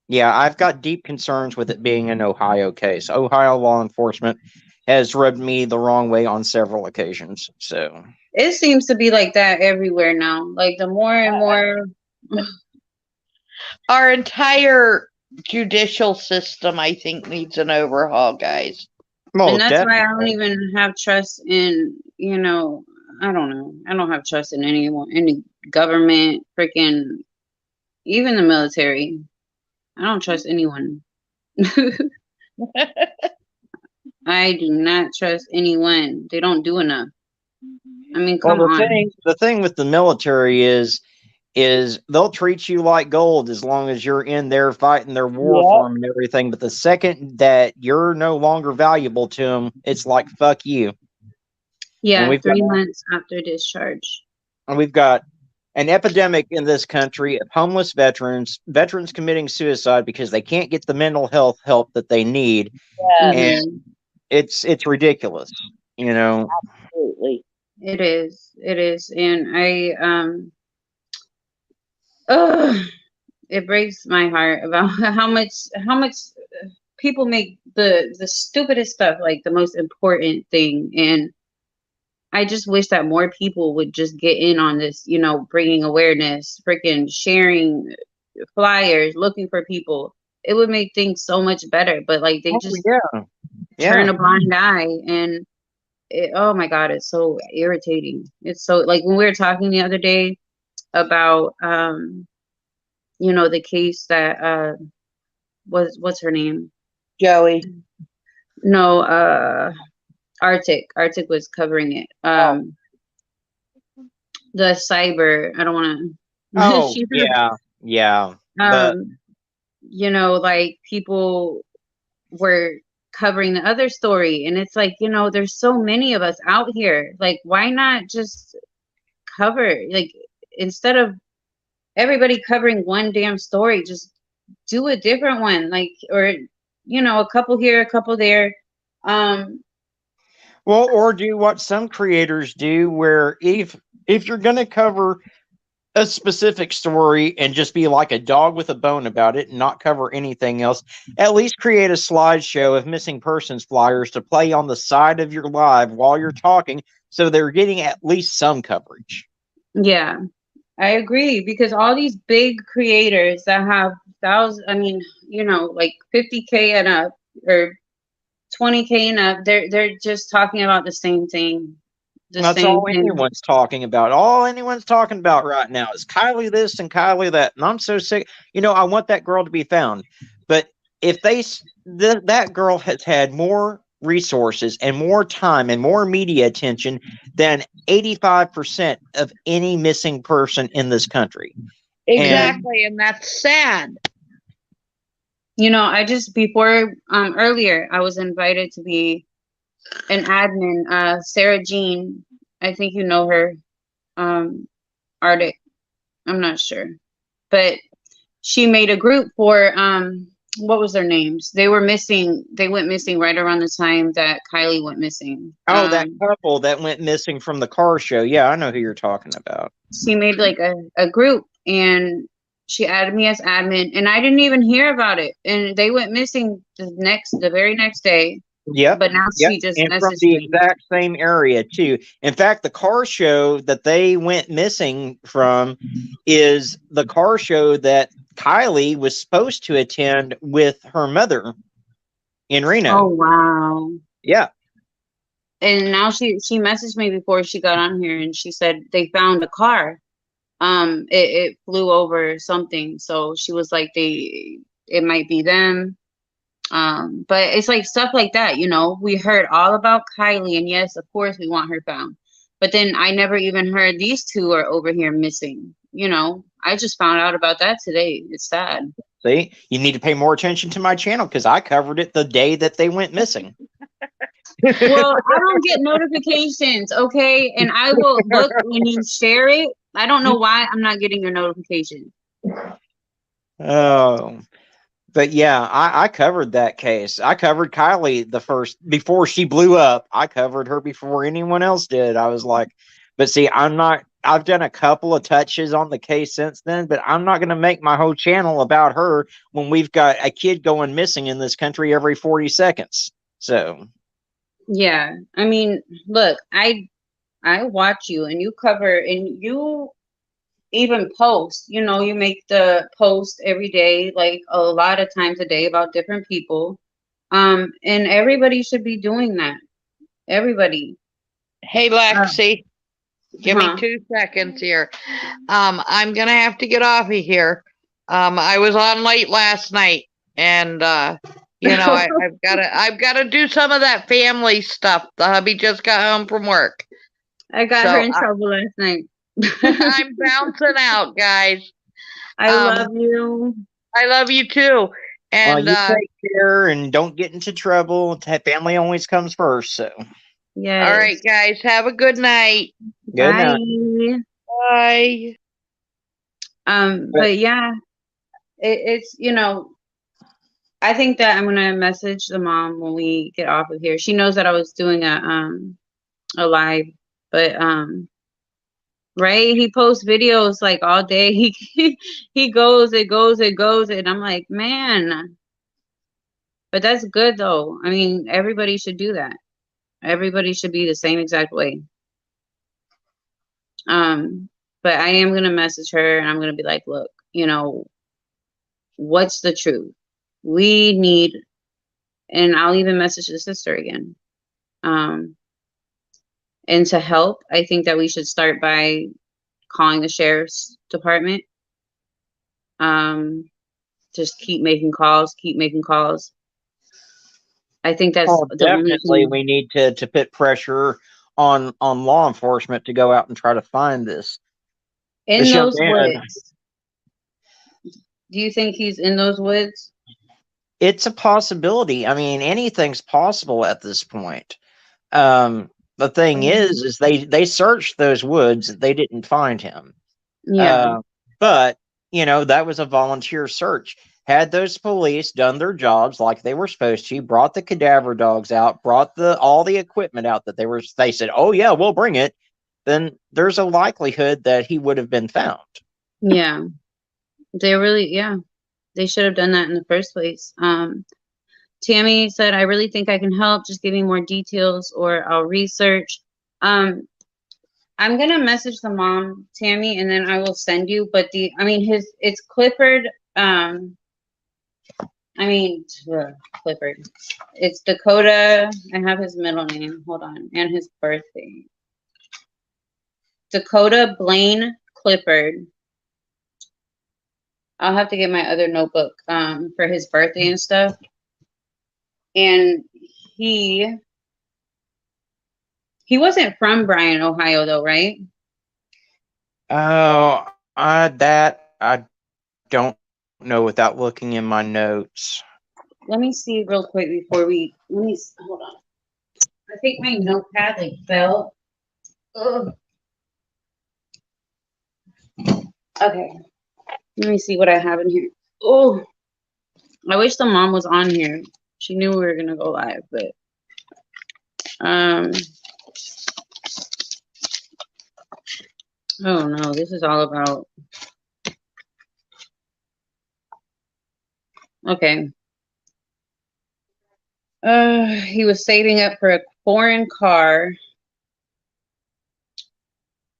S4: yeah, I've got deep concerns with it being an Ohio case. Ohio law enforcement has rubbed me the wrong way on several occasions. So
S2: it seems to be like that everywhere now. Like the more and more
S1: our entire judicial system, I think, needs an overhaul, guys.
S4: well,
S2: and that's
S4: definitely.
S2: why I don't even have trust in, I don't know. I don't have trust in anyone, any government, freaking, even the military. I don't trust anyone. I do not trust anyone. They don't do enough. I mean,
S4: Well,
S2: come on.
S4: the thing with the military is they'll treat you like gold as long as you're in there fighting their war for them and everything. But the second that you're no longer valuable to them, it's like fuck you.
S2: Yeah, 3 months after discharge.
S4: And we've got an epidemic in this country of homeless veterans committing suicide because they can't get the mental health help that they need.
S1: Yes.
S4: And it's ridiculous,
S1: Absolutely.
S2: It is. It is. And it breaks my heart about how much people make the stupidest stuff like the most important thing. And I just wish that more people would just get in on this, bringing awareness, freaking sharing flyers, looking for people. It would make things so much better. But like they just turn a blind eye, and oh my god, it's so irritating. It's so like when we were talking the other day about the case that what's her name?
S1: Joey.
S2: No, Arctic was covering it.
S4: Oh,
S2: The cyber, I don't want to.
S4: oh,
S2: She's
S4: yeah, yeah. The
S2: um, you know, like people were covering the other story, and it's like, you know, there's so many of us out here. Like, why not just cover, like, instead of everybody covering one damn story, just do a different one, like, or you know, a couple here, a couple there. Um,
S4: well, or do what some creators do, where if you're going to cover a specific story and just be like a dog with a bone about it and not cover anything else, at least create a slideshow of missing persons flyers to play on the side of your live while you're talking, so they're getting at least some coverage.
S2: yeah, I agree, because all these big creators that have thousands, I mean, you know, like 50K and up, or 20K and up, they're just talking about the same thing, the
S4: That's
S2: same
S4: all
S2: thing.
S4: anyone's talking about. All anyone's talking about right now is Kylie this and Kylie that. And I'm so sick. You know, I want that girl to be found. But if that girl has had more resources and more time and more media attention than 85% of any missing person in this country.
S2: Yeah.
S4: And
S1: Exactly, and that's sad.
S2: You know, I just before earlier I was invited to be an admin. Sarah Jean, I think you know her. Arctic, I'm not sure, but she made a group for what was their names? They were missing. They went missing right around the time that Kylie went missing.
S4: oh, that couple that went missing from the car show. Yeah, I know who you're talking about.
S2: She made like a group, and she added me as admin, and I didn't even hear about it. And they went missing the very next day.
S4: Yep.
S2: But now
S4: Yep.
S2: she just
S4: And from
S2: messaged
S4: the
S2: me.
S4: exact same area, too. In fact, the car show that they went missing from is the car show that Kylie was supposed to attend with her mother in Reno.
S2: Oh wow.
S4: Yeah.
S2: And now she messaged me before she got on here, and she said they found a car. It flew over something, so she was like, it might be them. But it's like stuff like that, you know. We heard all about Kylie, and yes, of course we want her found, but then I never even heard these two are over here missing, you know. I just found out about that today. It's sad.
S4: See, you need to pay more attention to my channel because I covered it the day that they went missing.
S2: Well, I don't get notifications, okay? And I will look when you share it. I don't know why I'm not getting your notification.
S4: Oh, but yeah, I covered that case. I covered Kylie the first before she blew up. I covered her before anyone else did. I was like, but see, I'm not. I've done a couple of touches on the case since then, but I'm not going to make my whole channel about her when we've got a kid going missing in this country every 40 seconds. So,
S2: Yeah, I mean, look, I watch you, and you cover, and you even post, you know, you make the post every day, like a lot of times a day, about different people. And everybody should be doing that. Everybody.
S1: Hey,
S2: Uh,
S1: Lexi, give me
S2: huh.
S1: 2 seconds here. I'm gonna have to get off of here. I was on late last night, and I've gotta do some of that family stuff. The hubby just got home from work,
S2: I got her
S1: so
S2: in trouble last night.
S1: I'm bouncing out, guys.
S2: I
S1: Um,
S2: love you.
S1: I love you too, and
S4: you take care and don't get into trouble. Family always comes first. So,
S1: all right,
S2: Yes.
S1: guys, have a good night.
S4: good
S2: Bye.
S4: night.
S1: Bye.
S2: But yeah, it's, you know, I think that I'm gonna message the mom when we get off of here. She knows that I was doing a live, but right, he posts videos like all day. He goes, it goes, and I'm like, man. But that's good though. I mean, everybody should do that. Everybody should be the same exact way. Um, but I am gonna message her, and I'm gonna be like, look, you know, what's the truth? We need, and I'll even message the sister again. Um, and to help, I think that we should start by calling the sheriff's department. Um, just keep making calls, keep making calls. I think that's
S4: Oh,
S2: the only
S4: definitely,
S2: thing.
S4: we need to put pressure on law enforcement to go out and try to find
S2: In
S4: this young
S2: those
S4: man.
S2: woods, do you think he's in those woods?
S4: It's a possibility. I mean, anything's possible at this point. The thing
S2: Um,
S4: is they searched those woods, they didn't find him.
S2: yeah,
S4: Uh, but that was a volunteer search. Had those police done their jobs like they were supposed to, brought the cadaver dogs out, brought all the equipment out that they said, "Oh yeah, we'll bring it," then there's a likelihood that he would have been found.
S2: yeah. They really, yeah, they should have done that in the first place. Tammy said, I really think I can help. Just give me more details or I'll research. Um, I'm gonna message the mom, Tammy, and then I will send you. But it's Clifford. I mean, Clifford. It's Dakota. I have his middle name. Hold on, and his birthday. Dakota Blaine Clifford. I'll have to get my other notebook for his birthday and stuff. And he wasn't from Bryan, Ohio, though, right?
S4: Oh, I don't know without looking in my notes.
S2: Let me see real quick before we. Hold on. I think my notepad like fell. Ugh. Okay. Let me see what I have in here. Oh, I wish the mom was on here. She knew we were gonna go live, but um. Oh no, this is all about. Okay. He was saving up for a foreign car.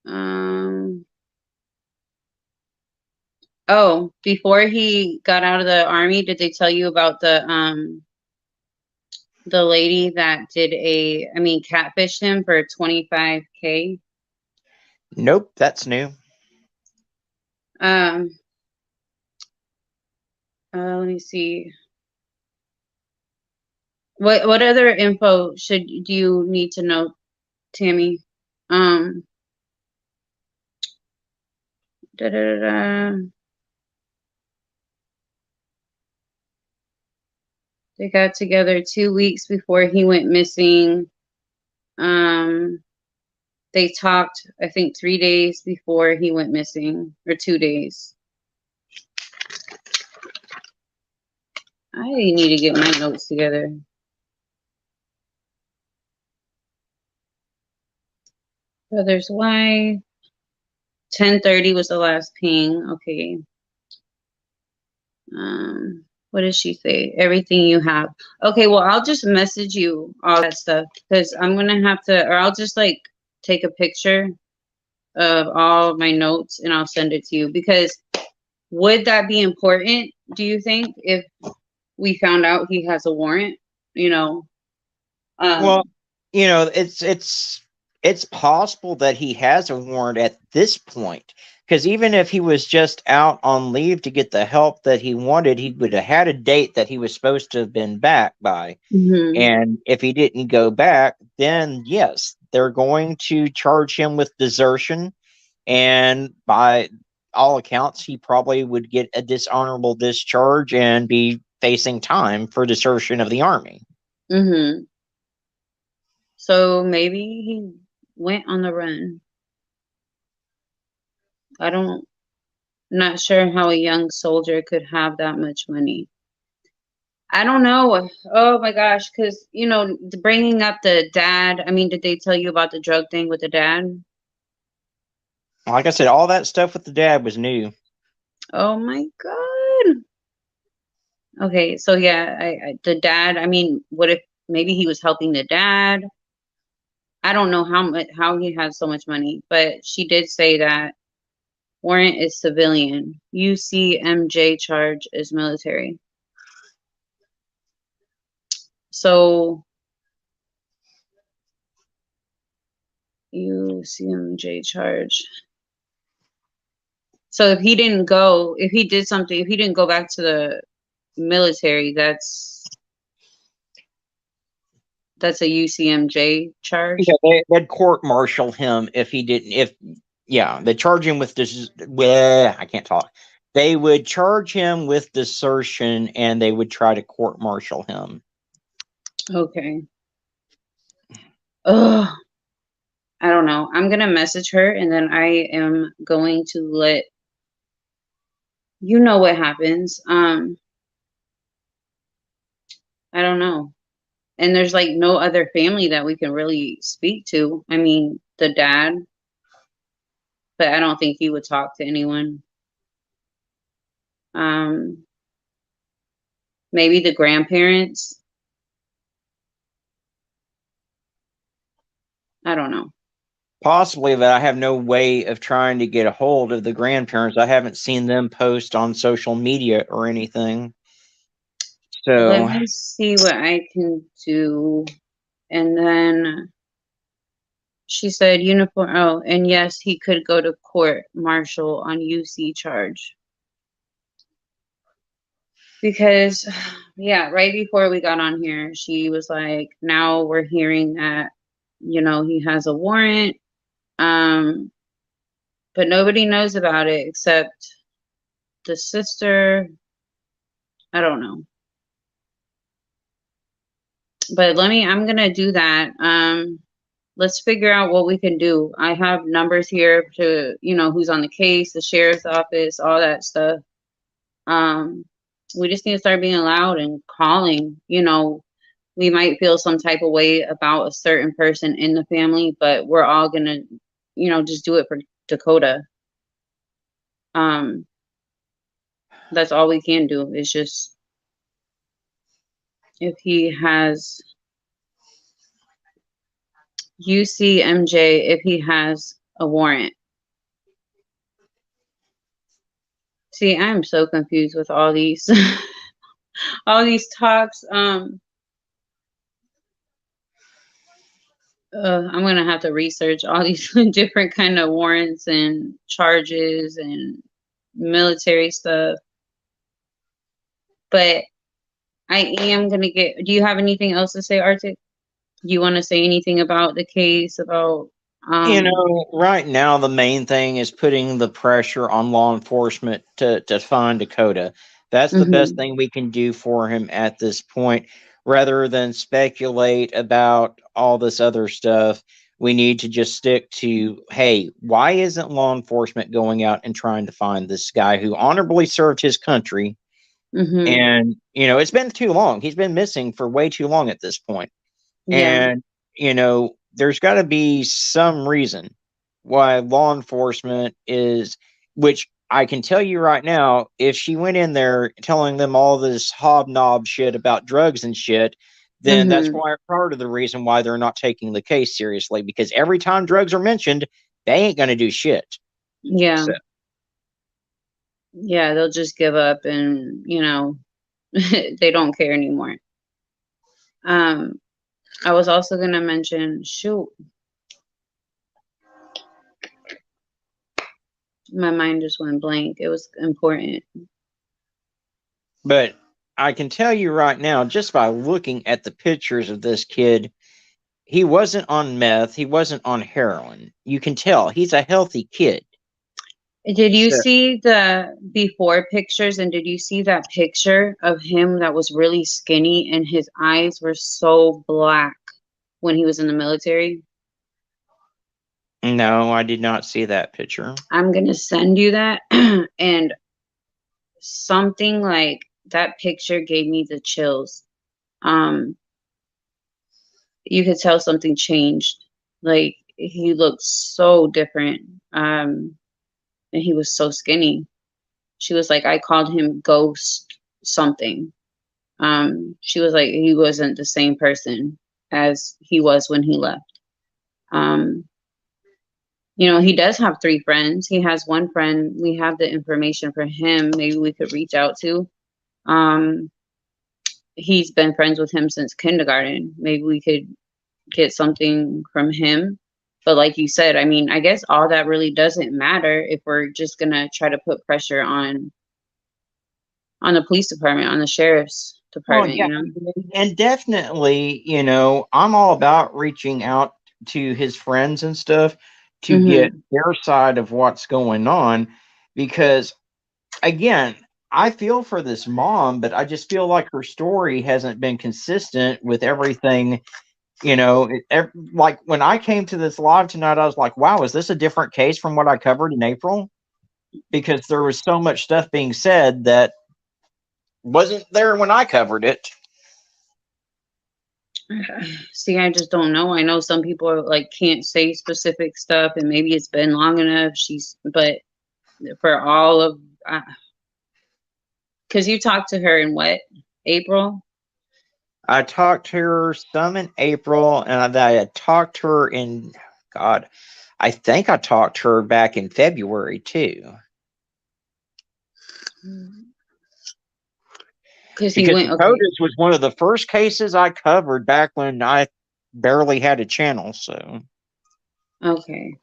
S2: Um. Oh, before he got out of the army, did they tell you about the lady that catfished him for 25K?
S4: Nope, that's new.
S2: Um, let me see. What other info do you need to know, Tammy? Um, da, da, da, da. They got together 2 weeks before he went missing. Um, they talked, I think, 3 days before he went missing, or 2 days. I need to get my notes together. Brother's wife. 10:30 was the last ping. Okay. What did she say? Everything you have. Okay, well, I'll just message you all that stuff because I'm gonna have to, or I'll just like take a picture of all of my notes and I'll send it to you because would that be important, do you think, if we found out he has a warrant? You know,
S4: Well,
S2: um,
S4: it's possible that he has a warrant at this point. Because even if he was just out on leave to get the help that he wanted, he would have had a date that he was supposed to have been back by.
S2: mhm,
S4: And if he didn't go back, then yes, they're going to charge him with desertion. And by all accounts, he probably would get a dishonorable discharge and be facing time for desertion of the army.
S2: mhm. So maybe he went on the run. I don't, not sure how a young soldier could have that much money. I don't know. Oh my gosh, because bringing up the dad. I mean, did they tell you about the drug thing with the dad?
S4: Like I said, all that stuff with the dad was new.
S2: Oh my god. Okay, so yeah, the dad. I mean, what if maybe he was helping the dad? I don't know how he has so much money, but she did say that warrant is civilian. UCMJ charge is military. So UCMJ charge. So if he didn't go, if he did something, if he didn't go back to the military, that's That's a UCMJ charge.
S4: Yeah, they'd court martial him if he didn't. They charge him with this. Well, I can't talk. They would charge him with desertion, and they would try to court martial him.
S2: Okay. Ugh. I don't know. I'm gonna message her, and then I am going to let you know what happens. I don't know. And there's like no other family that we can really speak to. I mean, the dad, but I don't think he would talk to anyone. Maybe the grandparents. I don't know.
S4: Possibly, but I have no way of trying to get a hold of the grandparents. I haven't seen them post on social media or anything. So
S2: Let me see what I can do. And then she said uniform. Oh, and yes, he could go to court martial on UC charge. Because, yeah, right before we got on here, she was like, now we're hearing that, he has a warrant. But nobody knows about it except the sister. I don't know. But I'm gonna do that. Let's figure out what we can do. I have numbers here to, who's on the case, the sheriff's office, all that stuff. We just need to start being loud and calling. We might feel some type of way about a certain person in the family, but we're all gonna, just do it for Dakota. That's all we can do is just, if he has UCMJ, if he has a warrant. See, I'm so confused with all these all these talks. I'm gonna have to research all these different kind of warrants and charges and military stuff. But I am gonna get. Do you have anything else to say, Arctic? Do you want to say anything about the case? About
S4: right now the main thing is putting the pressure on law enforcement to find Dakota. That's the best thing we can do for him at this point, rather than speculate about all this other stuff. We need to just stick to, hey, why isn't law enforcement going out and trying to find this guy who honorably served his country? And it's been too long. He's been missing for way too long at this point.
S2: Yeah.
S4: And there's got to be some reason why law enforcement is, which I can tell you right now, if she went in there telling them all this hobnob shit about drugs and shit, then that's why part of the reason why they're not taking the case seriously, because every time drugs are mentioned, they ain't going to do shit.
S2: Yeah. Yeah, they'll just give up and, they don't care anymore. I was also going to mention, my mind just went blank. It was important.
S4: But I can tell you right now, just by looking at the pictures of this kid, he wasn't on meth. He wasn't on heroin. You can tell he's a healthy kid.
S2: Did you see the before pictures, and did you see that picture of him that was really skinny and his eyes were so black when he was in the military?
S4: No, I did not see that picture.
S2: I'm going to send you that. And something like that picture gave me the chills. You could tell something changed. Like, he looked so different. And he was so skinny. She was like, I called him ghost something. She was like, he wasn't the same person as he was when he left. He does have 3 friends. He has one friend. We have the information for him. Maybe we could reach out to. He's been friends with him since kindergarten. Maybe we could get something from him. But like you said, I mean, I guess all that really doesn't matter if we're just going to try to put pressure on the police department, on the sheriffs. department,
S4: yeah,
S2: you know.
S4: and definitely, I'm all about reaching out to his friends and stuff to get
S2: Mm-hmm.
S4: their side of what's going on, because again, I feel for this mom, but I just feel like her story hasn't been consistent with everything. Like when I came to this live tonight, I was like, wow, is this a different case from what I covered in April? Because there was so much stuff being said that wasn't there when I covered it.
S2: See, I just don't know. I know some people are like can't say specific stuff, and maybe it's been long enough. But for all of, because you talked to her in what, April?
S4: I talked to her some in April, and I had talked to her in, God, I think I talked to her back in February too.
S2: Because he
S4: Because
S2: went, okay,
S4: Dakota's was one of the first cases I covered back when I barely had a channel. So
S2: okay.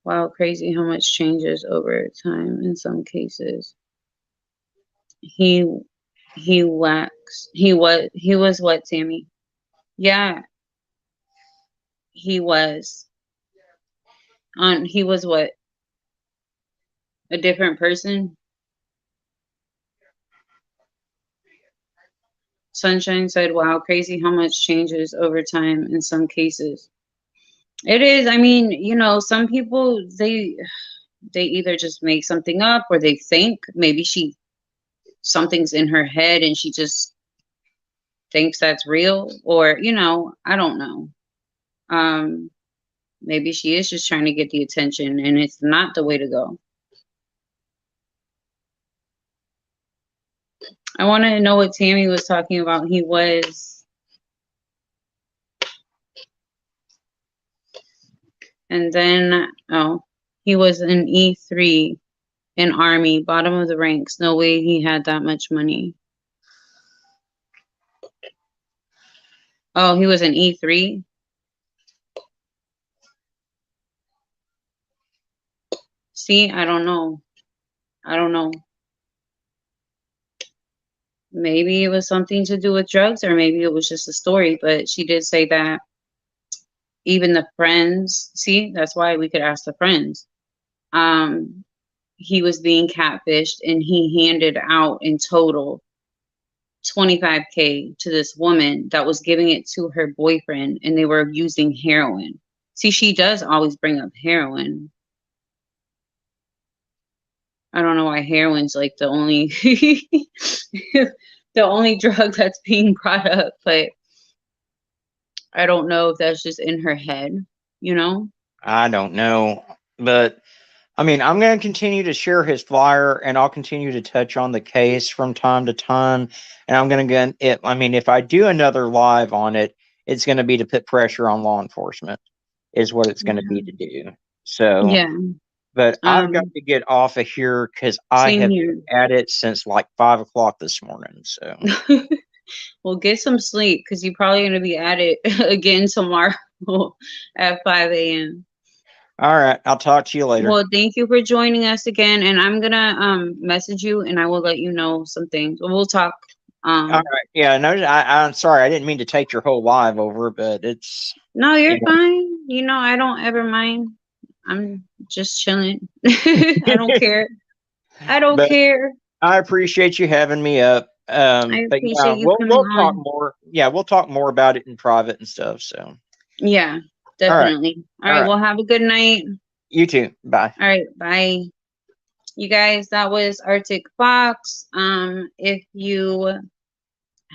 S2: Wow, crazy how much changes over time in some cases. He he was what, Tammy? Yeah, he was he was what, a different person. Sunshine said, wow, crazy how much changes over time in some cases. It is. I mean, some people they either just make something up, or they think maybe something's in her head and she just thinks that's real, or I don't know. Um Maybe she is just trying to get the attention, and it's not the way to go. I want to know what Tammy was talking about. And then, oh, he was an E3 in Army, bottom of the ranks. No way he had that much money. Oh, he was an E3? See, I don't know. I don't know. Maybe it was something to do with drugs, or maybe it was just a story, but she did say that even the friends, see, that's why we could ask the friends. Um, he was being catfished, and he handed out in total 25K to this woman that was giving it to her boyfriend, and they were using heroin. See, she does always bring up heroin. I don't know why heroin's like the only the only drug that's being brought up, but I don't know if that's just in her head, you know?
S4: I don't know, but I mean, I'm going to continue to share his flyer, and I'll continue to touch on the case from time to time. And I'm going to get it. I mean, if I do another live on it, it's going to be to put pressure on law enforcement, is what it's going to be to do. So,
S2: Yeah.
S4: but I've got to get off of here because I
S2: Same
S4: have
S2: here.
S4: been at it since like 5 o'clock this morning. So,
S2: Well, get some sleep, because you're probably going to be at it again tomorrow at 5 a.m.
S4: all right. I'll talk to you later.
S2: Well, thank you for joining us again, and I'm gonna message you, and I will let you know some things. We'll talk.
S4: All right. Yeah. No, I'm sorry. I didn't mean to take your whole live over, but it's.
S2: No, you're fine. I don't ever mind. I'm just chilling. I don't care. I don't
S4: But
S2: care.
S4: I appreciate you having me up.
S2: I
S4: But yeah,
S2: appreciate you coming
S4: we'll talk
S2: on.
S4: more. Yeah, we'll talk more about it in private and stuff. So,
S2: Yeah,
S4: all right,
S2: definitely. All
S4: all
S2: right.
S4: right.
S2: Well, have a good night.
S4: You too. Bye.
S2: All right. Bye. You guys, that was Arctic Fox. If you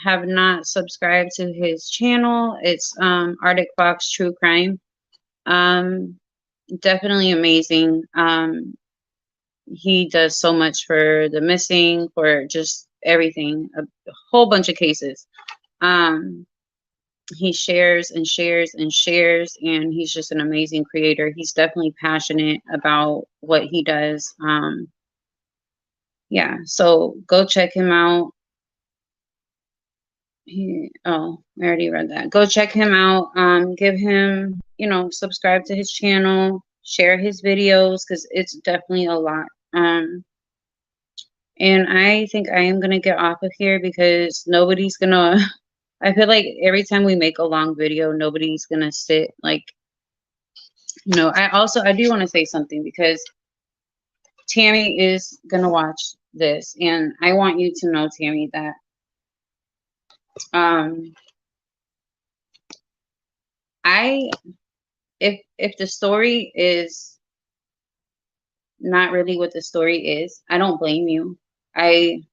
S2: have not subscribed to his channel, it's Arctic Fox True Crime. Definitely amazing. He does so much for the missing, for just everything, a whole bunch of cases. He shares and shares and shares, and he's just an amazing creator. He's definitely passionate about what he does. Yeah, so go check him out. I already read that. Go check him out. Give him, subscribe to his channel, share his videos, because it's definitely a lot. And I think I am gonna get off of here because nobody's gonna. I feel like every time we make a long video, nobody's gonna sit like. I do want to say something because Tammy is gonna watch this, and I want you to know, Tammy, that um I if the story is not really what the story is, I don't blame you. I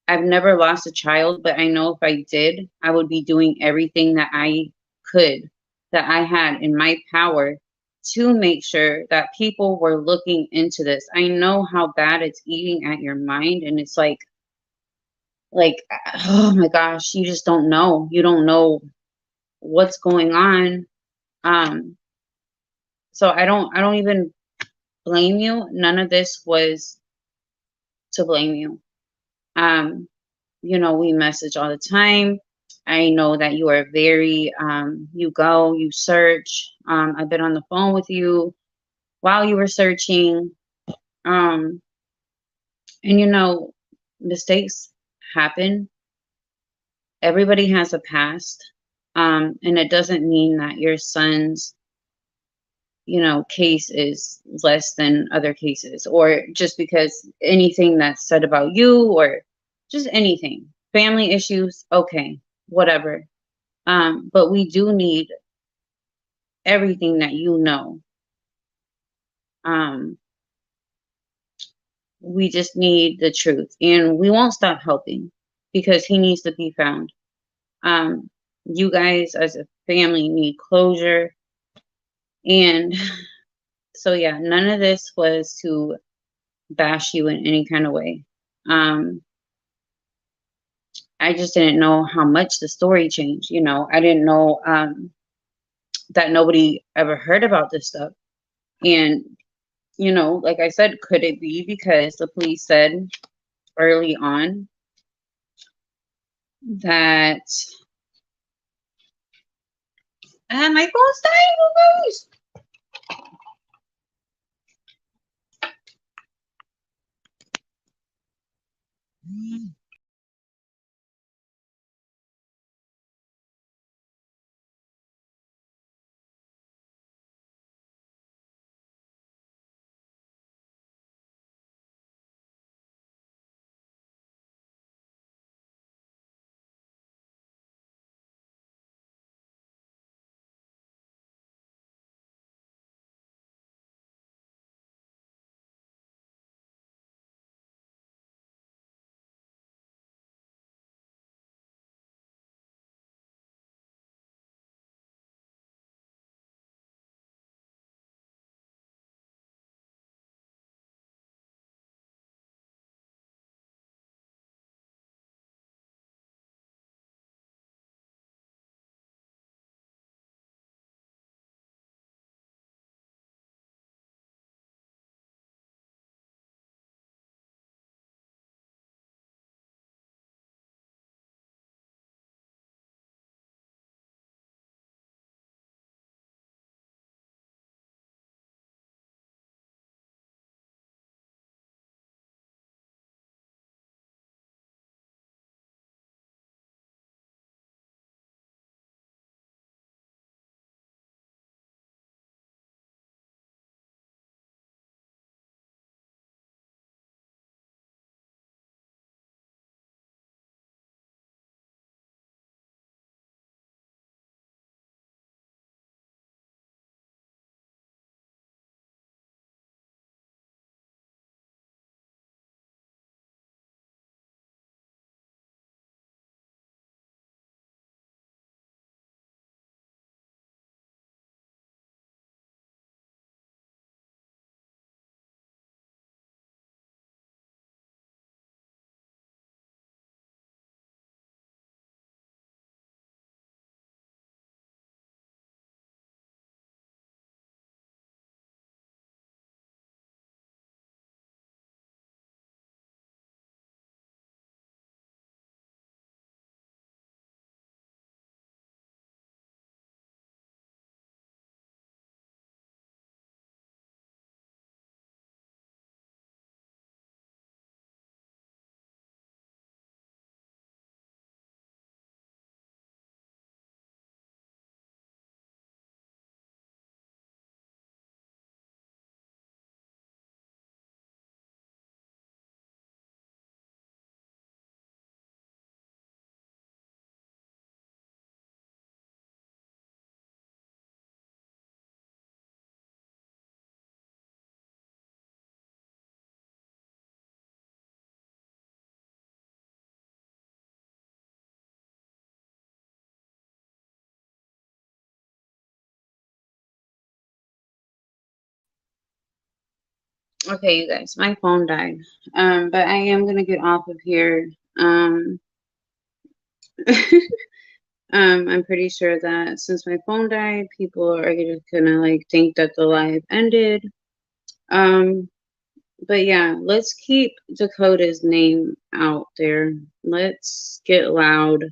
S2: I've never lost a child, but I know if I did, I would be doing everything that I could, that I had in my power to make sure that people were looking into this. I know how bad it's eating at your mind, and it's like oh my gosh, you just don't know. You don't know what's going on. Um so I don't even blame you. None of this was to blame you. Um we message all the time. I know that you are very you search. I've been on the phone with you while you were searching. Um and mistakes happen. Everybody has a past. And it doesn't mean that your son's case is less than other cases, or just because anything that's said about you, or just anything, family issues, okay, whatever. But we do need everything that um we just need the truth, and we won't stop helping because he needs to be found. um you guys as a family need closure, and so yeah, none of this was to bash you in any kind of way. um I just didn't know how much the story changed. I didn't know that nobody ever heard about this stuff. And, like I said, could it be because the police said early on that my phone's dying, you guys. Okay, you guys, my phone died. But I am gonna get off of here. I'm pretty sure that since my phone died, people are just gonna like think that the live ended. Um, but yeah, let's keep Dakota's name out there. Let's get loud.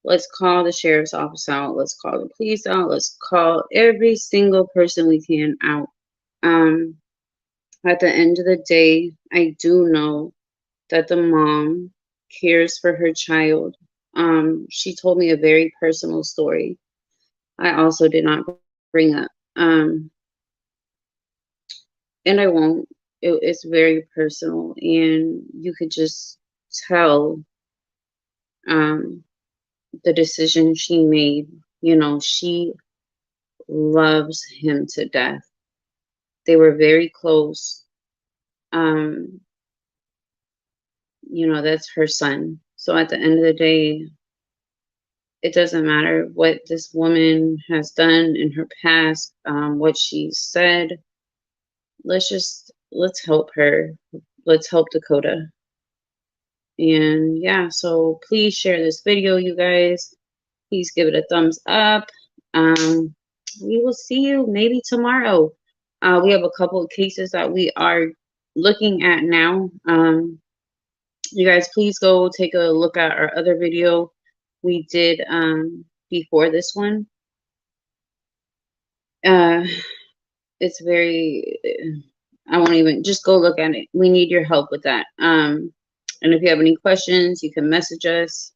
S2: Let's call the sheriff's office out. Let's call the police out. Let's call every single person we can out. Um, at the end of the day, I do know that the mom cares for her child. She told me a very personal story. I also did not bring up. And I won't. It's very personal, and you could just tell um, the decision she made. You know, she loves him to death. They were very close. Um, you know, that's her son. So at the end of the day, it doesn't matter what this woman has done in her past, what she said. Let's help her. Let's help Dakota. And yeah, so please share this video, you guys. Please give it a thumbs up. We will see you maybe tomorrow. We have a couple of cases that we are looking at now. You guys, please go take a look at our other video we did before this one. It's very, I won't even, just go look at it. We need your help with that. And if you have any questions, you can message us.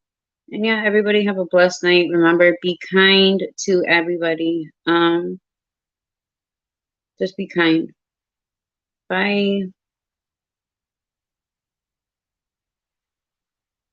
S2: And yeah, everybody have a blessed night. Remember, be kind to everybody. Just be kind. Bye.